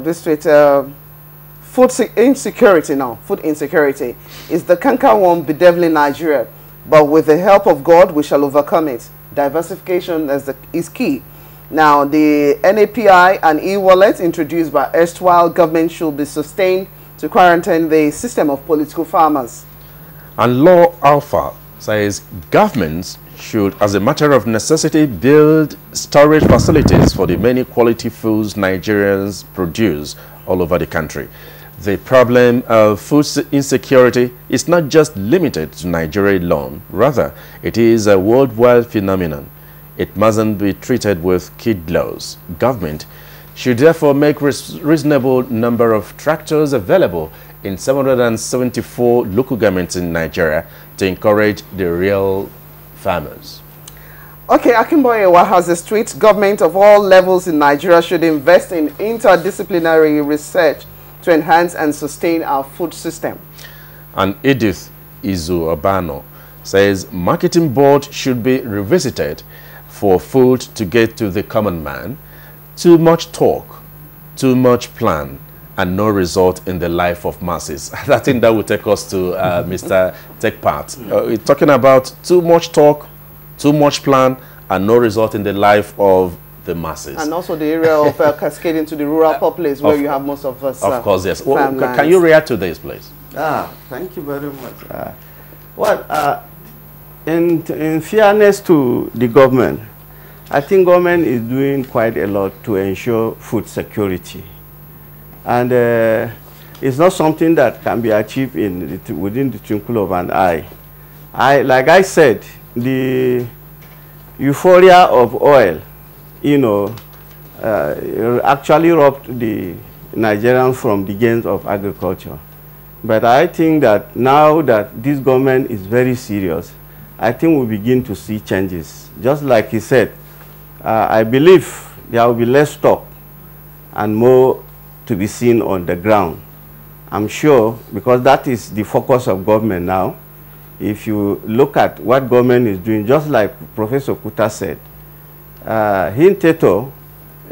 district food insecurity now. Food insecurity is the canker worm bedeviling Nigeria, but with the help of God, we shall overcome it. Diversification is key. Now, the NAPI and e-wallet introduced by erstwhile government should be sustained to quarantine the system of political farmers. And Law Alpha says governments should, as a matter of necessity, build storage facilities for the many quality foods Nigerians produce all over the country. The problem of food insecurity is not just limited to Nigeria alone. Rather, it is a worldwide phenomenon. It mustn't be treated with kid gloves. Government should therefore make reasonable number of tractors available in 774 local governments in Nigeria to encourage the real farmers. Okay, Akinboyewa has a street government of all levels in Nigeria should invest in interdisciplinary research to enhance and sustain our food system. And Edith Izu-Obano says marketing board should be revisited for food to get to the common man. Too much talk, too much plan, and no result in the life of masses. I think that will take us to Mr. Tekpat. We're talking about too much talk, too much plan, and no result in the life of the masses. And also the area of cascading to the rural populace where you have most of us. Of course, yes. Well, can you react to this, please? Thank you very much. In fairness to the government, I think government is doing quite a lot to ensure food security. And it's not something that can be achieved within the twinkle of an eye. Like I said, the euphoria of oil, actually robbed the Nigerians from the gains of agriculture. But I think that now that this government is very serious, I think we'll begin to see changes. Just like he said, I believe there will be less talk and more to be seen on the ground. I'm sure, because that is the focus of government now. If you look at what government is doing, just like Professor Kuta said, in Teto,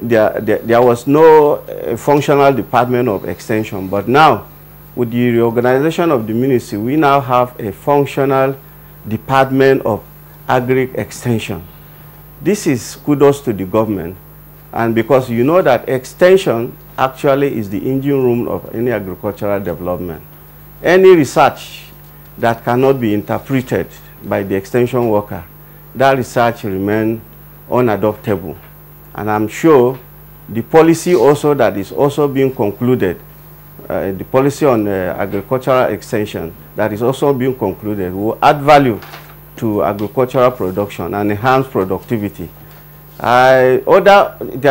there was no functional department of extension, but now, with the reorganization of the ministry, we now have a functional department of agri-extension. This is kudos to the government, and because you know that extension actually is the engine room of any agricultural development. Any research that cannot be interpreted by the extension worker, that research remains unadoptable. And I'm sure the policy also that is also being concluded, the policy on agricultural extension that is also being concluded will add value to agricultural production and enhance productivity. There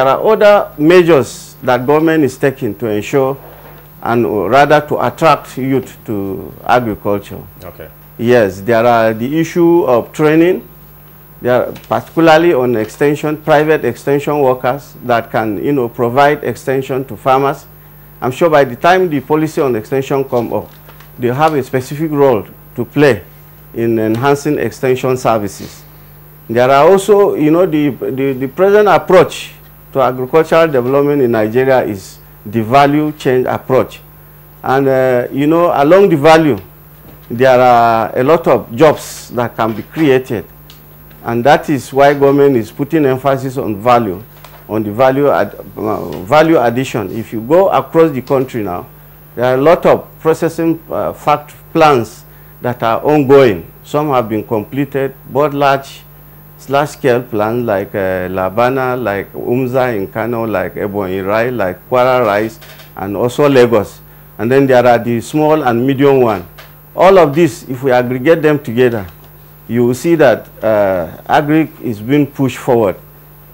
are other measures that government is taking to ensure and rather to attract youth to agriculture. Okay. Yes, there are the issue of training. There are particularly on extension, private extension workers that can, provide extension to farmers. I'm sure by the time the policy on extension come up, they have a specific role to play in enhancing extension services. There are also, the present approach to agricultural development in Nigeria is the value chain approach. And, along the value, there are a lot of jobs that can be created. And that is why government is putting emphasis on value, on the value addition. If you go across the country now, there are a lot of processing fact plans that are ongoing. Some have been completed, both large-scale plans like Labana, like Umza in Kano, like Ebonyi Rice, like Kwara Rice, and also Lagos. And then there are the small and medium one. All of this, if we aggregate them together, you will see that agri is being pushed forward.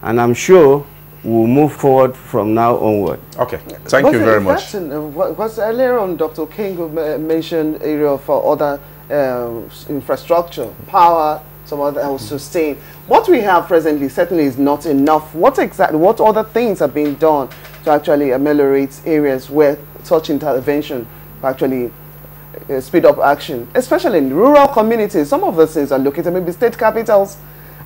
And I'm sure we'll move forward from now onward. Okay, thank you very much. Because earlier on, Dr. King mentioned area for other infrastructure, power, some other sustain. What we have presently certainly is not enough. What other things are being done to actually ameliorate areas where such intervention actually speed up action, especially in rural communities? Some of those things are located maybe state capitals,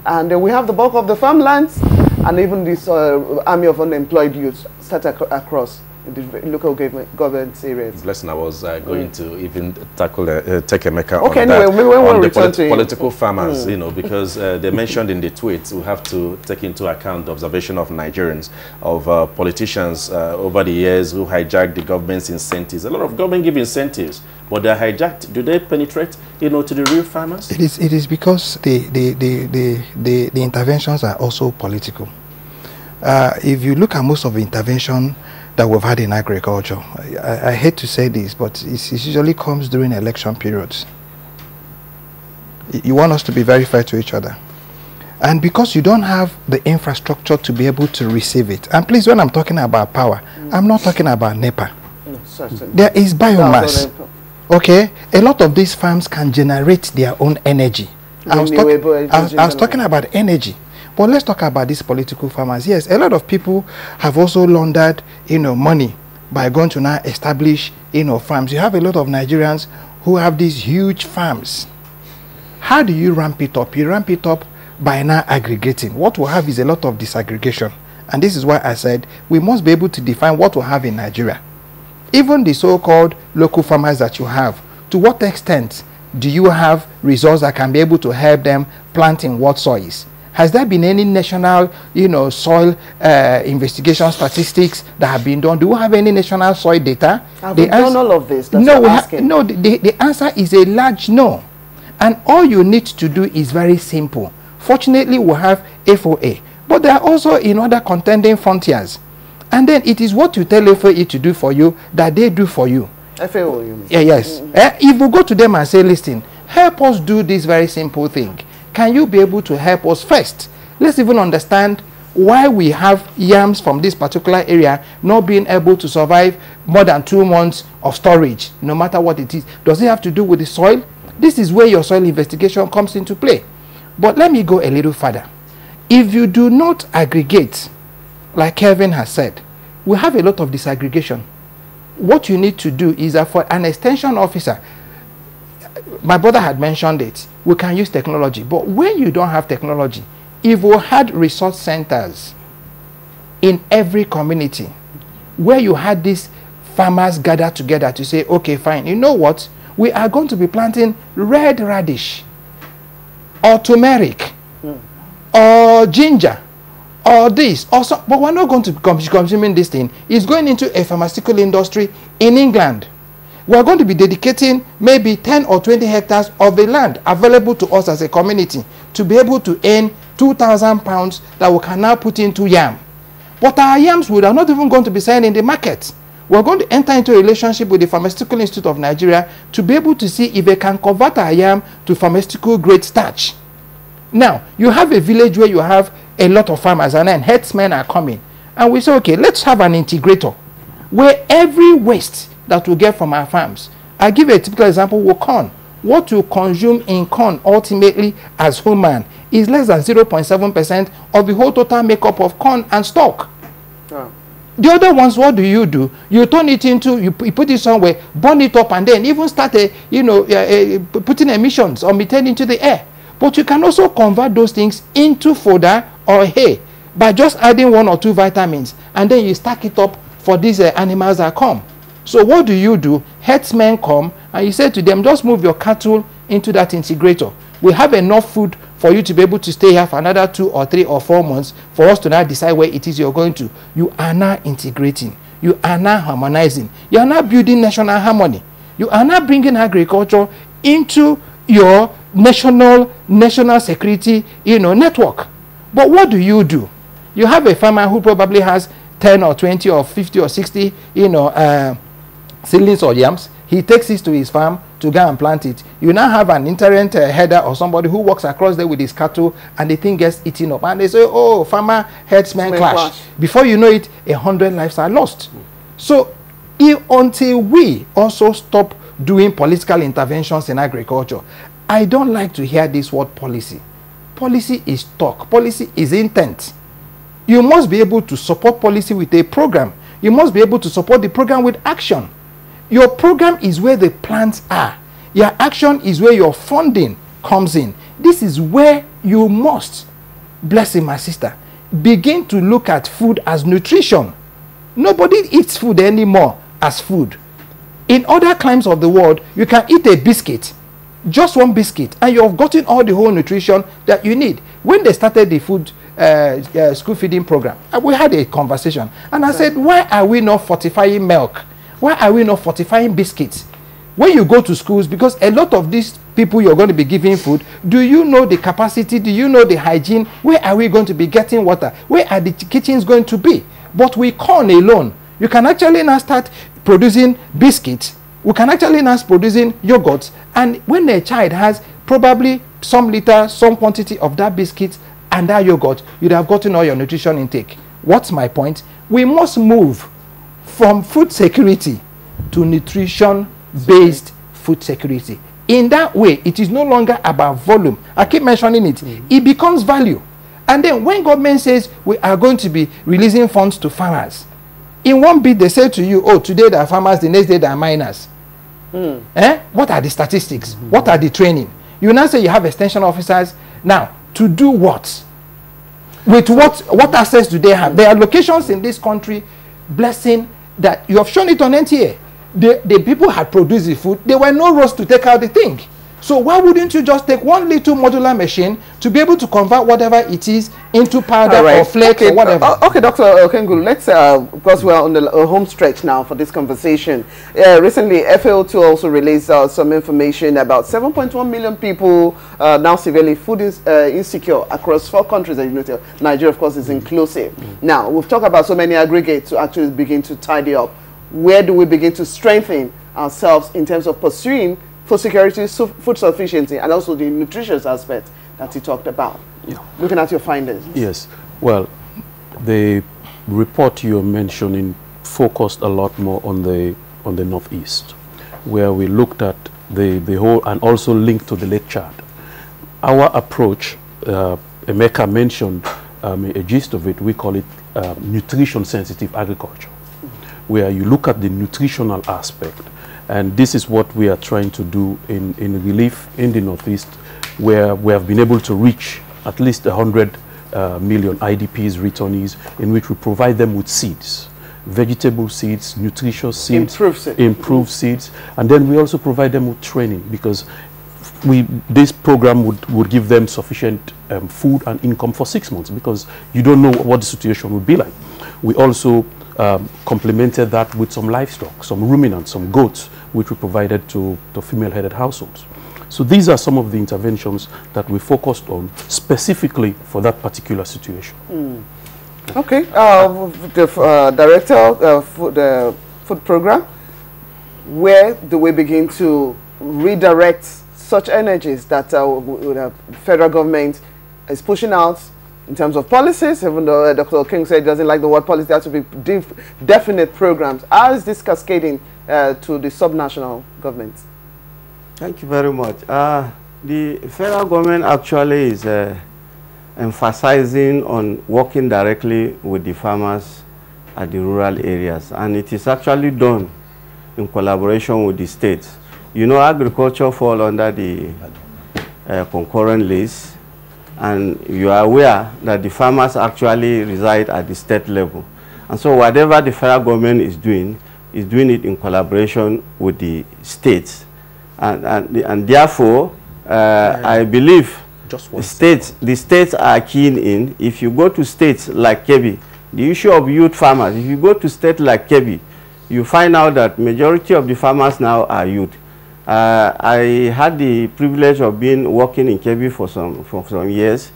And we have the bulk of the farmlands, and even this army of unemployed youths start across the local government areas. Blessing, I was going to even tackle take a maker okay, on anyway, that. Maybe when on we'll the political farmers, you know, because they mentioned in the tweets, we have to take into account the observation of Nigerians, of politicians over the years who hijacked the government's incentives. A lot of government give incentives, but they're hijacked. Do they penetrate, you know, to the real farmers? It is because the interventions are also political. If you look at most of the intervention that we've had in agriculture, I hate to say this, but it usually comes during election periods. You want us to be very fair to each other. And because you don't have the infrastructure to be able to receive it, and please, when I'm talking about power, I'm not talking about NEPA. There is biomass. Okay, a lot of these farms can generate their own energy. I was talking about energy. But let's talk about these political farmers. Yes, a lot of people have also laundered, you know, money by going to now establish, you know, farms. You have a lot of Nigerians who have these huge farms. How do you ramp it up? You ramp it up by now aggregating. What we have is a lot of disaggregation. And this is why I said we must be able to define what we have in Nigeria. Even the so-called local farmers that you have, to what extent do you have resources that can be able to help them plant in what soils? Has there been any national, you know, soil investigation statistics that have been done? Do we have any national soil data? Have we done all of this? That's no, no. The answer is a large no. And all you need to do is very simple. Fortunately, we have FOA, but there are also in other contending frontiers. And then it is what you tell FOA to do for you that they do for you. FAO, you mean? Yeah, yes. If we go to them and say, listen, help us do this very simple thing, can you be able to help us first? Let's even understand why we have yams from this particular area not being able to survive more than 2 months of storage, no matter what it is. Does it have to do with the soil? This is where your soil investigation comes into play. But let me go a little further. If you do not aggregate, like Kevin has said, we have a lot of disaggregation. What you need to do is that for an extension officer, my brother had mentioned it, we can use technology. But when you don't have technology, if we had resource centers in every community where you had these farmers gather together to say, okay, fine, you know what? We are going to be planting red radish or turmeric or ginger or this or so, but we're not going to be consuming this thing. It's going into a pharmaceutical industry in England. We're going to be dedicating maybe 10 or 20 hectares of the land available to us as a community to be able to earn £2,000 that we can now put into yam. But our yams we are not even going to be selling in the market. We're going to enter into a relationship with the Pharmaceutical Institute of Nigeria to be able to see if they can convert our yam to pharmaceutical grade starch. Now, you have a village where you have a lot of farmers and then herdsmen are coming. And we say, okay, let's have an integrator where every waste that we get from our farms. I give a typical example with corn. What you consume in corn ultimately as human is less than 0.7% of the whole total makeup of corn and stock. Oh. The other ones, what do? You turn it into, you put it somewhere, burn it up, and then even start putting emissions or methane into the air. But you can also convert those things into fodder or hay by just adding 1 or 2 vitamins, and then you stack it up for these animals that come. So what do? Herdsmen come and you say to them, just move your cattle into that integrator. We have enough food for you to be able to stay here for another 2 or 3 or 4 months for us to now decide where it is you're going to. You are now integrating. You are now harmonizing. You are now building national harmony. You are now bringing agriculture into your national security, network. But what do? You have a farmer who probably has 10 or 20 or 50 or 60, seedlings or yams. He takes it to his farm to go and plant it. You now have an itinerant header or somebody who walks across there with his cattle and the thing gets eaten up. And they say, oh, farmer herdsman clash. Before you know it, 100 lives are lost. So until we also stop doing political interventions in agriculture, I don't like to hear this word policy. Policy is talk. Policy is intent. You must be able to support policy with a program. You must be able to support the program with action. Your program is where the plans are. Your action is where your funding comes in. This is where you must blessing, my sister, begin to look at food as nutrition. Nobody eats food anymore as food. In other climes of the world, you can eat a biscuit, just one biscuit, and you have gotten all the whole nutrition that you need. When they started the food school feeding program, we had a conversation, and I said, why are we not fortifying milk? Why are we not fortifying biscuits? When you go to schools, because a lot of these people you're going to be giving food, do you know the capacity? Do you know the hygiene? Where are we going to be getting water? Where are the kitchens going to be? But with corn alone, you can actually now start producing biscuits. We can actually now start producing yogurts. And when a child has probably some liter, some quantity of that biscuit and that yogurt, you'd have gotten all your nutrition intake. What's my point? We must move from food security to nutrition-based food security. In that way, it is no longer about volume. I keep mentioning it. It becomes value. And then when government says we are going to be releasing funds to farmers, in one bit they say to you, oh, today there are farmers, the next day there are miners. What are the statistics? What are the training? You now say you have extension officers. Now, to do what? With what access do they have? There are locations in this country, blessing, that you have shown it on NTA. The people had produced the food. There were no roads to take out the thing. So why wouldn't you just take one little modular machine to be able to convert whatever it is into powder or flake or whatever? Okay, Dr. Okengulu, let's, because we're on the home stretch now for this conversation. Recently, FAO2 also released some information about 7.1 million people now severely food insecure across 4 countries. Nigeria, of course, is inclusive. Now, we've talked about so many aggregates to actually begin to tidy up. Where do we begin to strengthen ourselves in terms of pursuing food security, food sufficiency, and also the nutritious aspect that he talked about? Looking at your findings. Yes. Well, the report you're mentioning focused a lot more on the Northeast, where we looked at the whole, and also linked to the Lake Chad. Our approach, Emeka mentioned a gist of it, we call it nutrition-sensitive agriculture, where you look at the nutritional aspect. And this is what we are trying to do in relief in the Northeast, where we have been able to reach at least 100 million IDPs, returnees, in which we provide them with seeds, vegetable seeds, nutritious seeds, improved seeds. And then we also provide them with training, because this program would give them sufficient food and income for 6 months, because you don't know what the situation would be like. We also complemented that with some livestock, some ruminants, some goats, which we provided to female-headed households. So these are some of the interventions that we focused on specifically for that particular situation. Okay, the director of the food program, where do we begin to redirect such energies that the federal government is pushing out in terms of policies, even though Dr. King said he doesn't like the word policy, there has to be definite programs. How is this cascading to the subnational governments? Thank you very much. The federal government actually is emphasizing on working directly with the farmers at the rural areas, and it is actually done in collaboration with the states. You know, agriculture falls under the concurrent list, and you are aware that the farmers actually reside at the state level. And so whatever the federal government is doing it in collaboration with the states. And therefore, I believe the states are keen in. If you go to states like Kebbi, the issue of youth farmers, if you go to states like Kebbi, you find out that majority of the farmers now are youth. I had the privilege of working in Kebbi for some years,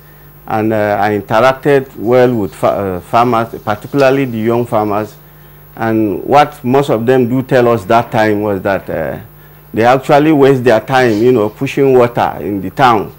and I interacted well with farmers, particularly the young farmers. And what most of them do tell us that time was that they actually waste their time, you know, pushing water in the town.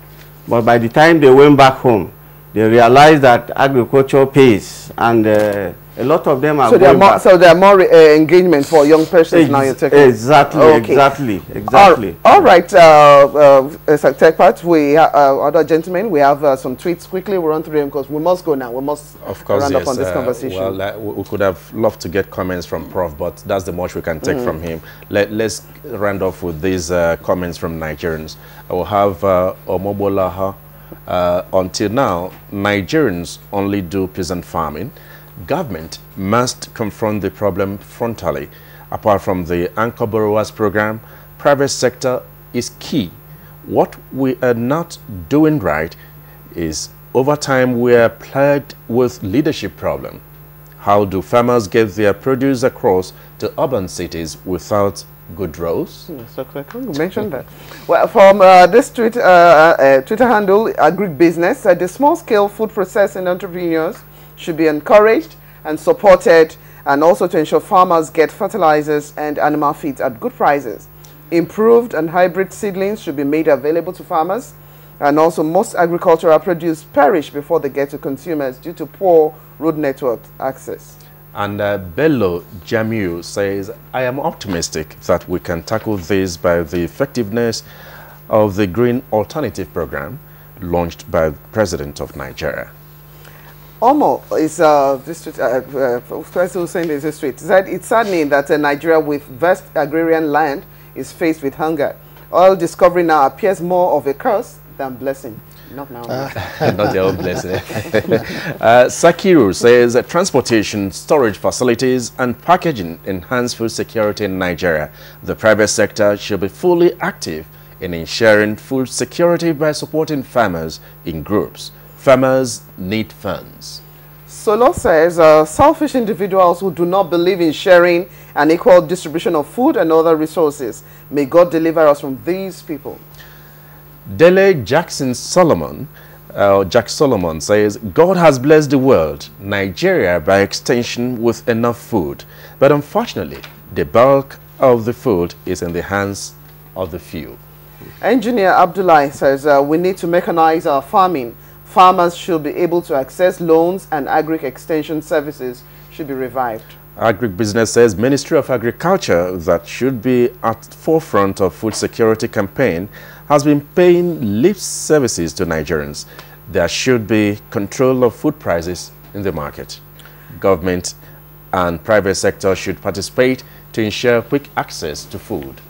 But by the time they went back home, they realized that agriculture pays, and a lot of them are going back. So there are more engagement for young persons now you're taking? Exactly, okay. Exactly. All right, Tech Part, we other gentlemen, we have some tweets. Quickly, we'll run through them because we must go now. We must round up on this conversation. Well, we could have loved to get comments from Prof, but that's the much we can take from him. Let's round off with these comments from Nigerians. I will have Omobolaha Until now, Nigerians only do peasant farming. Government must confront the problem frontally. Apart from the Anchor Borrowers Program, private sector is key. What we are not doing right is, over time, we are plagued with leadership problem. How do farmers get their produce across to urban cities without good roads? So you mentioned that. Well, from this Twitter handle, agribusiness, the small-scale food processing entrepreneurs should be encouraged and supported, and also to ensure farmers get fertilizers and animal feeds at good prices. Improved and hybrid seedlings should be made available to farmers, and also most agricultural produce perish before they get to consumers due to poor road network access. And Bello Jamiu says, I am optimistic that we can tackle this by the effectiveness of the Green Alternative Program launched by the President of Nigeria. Omo is said it's saddening that Nigeria with vast agrarian land is faced with hunger. Oil discovery now appears more of a curse than blessing. Not now. Not their own blessing. Sakiru says transportation, storage facilities and packaging enhance food security in Nigeria. The private sector should be fully active in ensuring food security by supporting farmers in groups. Farmers need funds. Solo says selfish individuals who do not believe in sharing an equal distribution of food and other resources. May God deliver us from these people. Dele Jackson Solomon, Jack Solomon says, God has blessed the world, Nigeria by extension, with enough food. But unfortunately, the bulk of the food is in the hands of the few. Engineer Abdullah says we need to mechanize our farming. Farmers should be able to access loans, and agri-extension services should be revived. Agribusiness says Ministry of Agriculture, that should be at the forefront of food security campaign, has been paying lip services to Nigerians. There should be control of food prices in the market. Government and private sector should participate to ensure quick access to food.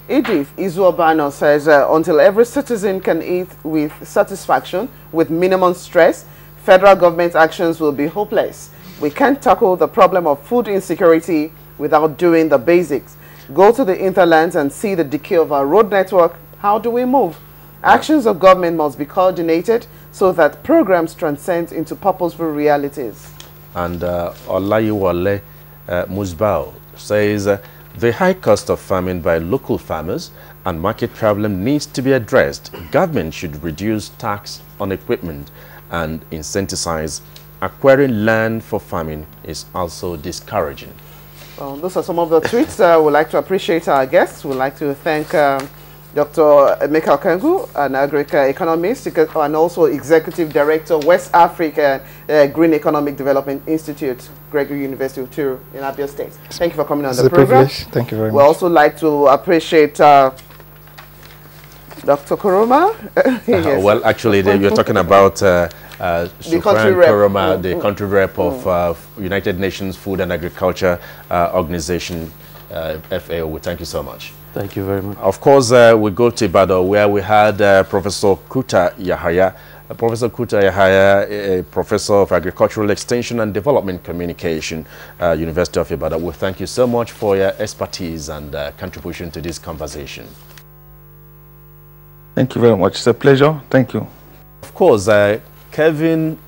Edith Izuobano says until every citizen can eat with satisfaction, with minimum stress, federal government actions will be hopeless. We can't tackle the problem of food insecurity without doing the basics. Go to the hinterlands and see the decay of our road network. How do we move? Actions of government must be coordinated so that programs transcend into purposeful realities. And Olayiwale Musbao says the high cost of farming by local farmers and market problem needs to be addressed. Government should reduce tax on equipment and incentivize acquiring land for farming is also discouraging. Well, those are some of the tweets. We'd like to appreciate our guests. We'd like to thank Dr. Emeka Okengu, an agri-economist and also Executive Director, West Africa Green Economic Development Institute, Gregory University of Turu in Abia State. Thank you for coming on the program. Thank you very much. We'd also like to appreciate Dr. Kuruma. Yes. Well, actually, you're talking about Shukran Kuruma, the country rep of United Nations Food and Agriculture Organization, FAO. We thank you so much. Thank you very much. Of course, we go to Ibadan, where we had Professor Kuta Yahaya. Professor Kuta Yahaya, a professor of Agricultural Extension and Development Communication, University of Ibadan. We thank you so much for your expertise and contribution to this conversation. Thank you very much. It's a pleasure. Thank you. Of course, Kevin,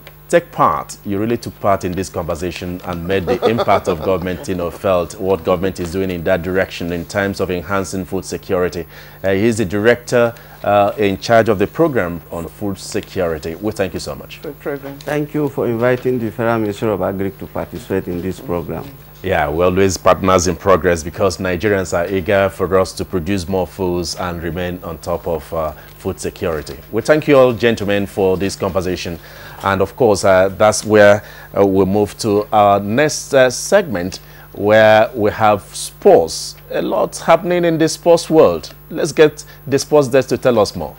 you really took part in this conversation and made the impact of government, felt what government is doing in that direction in terms of enhancing food security. He's the director in charge of the program on food security. We thank you so much. Thank you for inviting the Federal Ministry of Agriculture to participate in this program. Yeah, we're always partners in progress because Nigerians are eager for us to produce more foods and remain on top of food security. We thank you all, gentlemen, for this conversation. And of course, that's where we move to our next segment, where we have sports. A lot happening in the sports world. Let's get the sports desk to tell us more.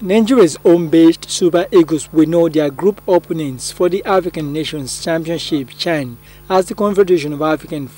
Nigeria's home-based Super Eagles will know their group opponents for the African Nations Championship CHAN as the Confederation of African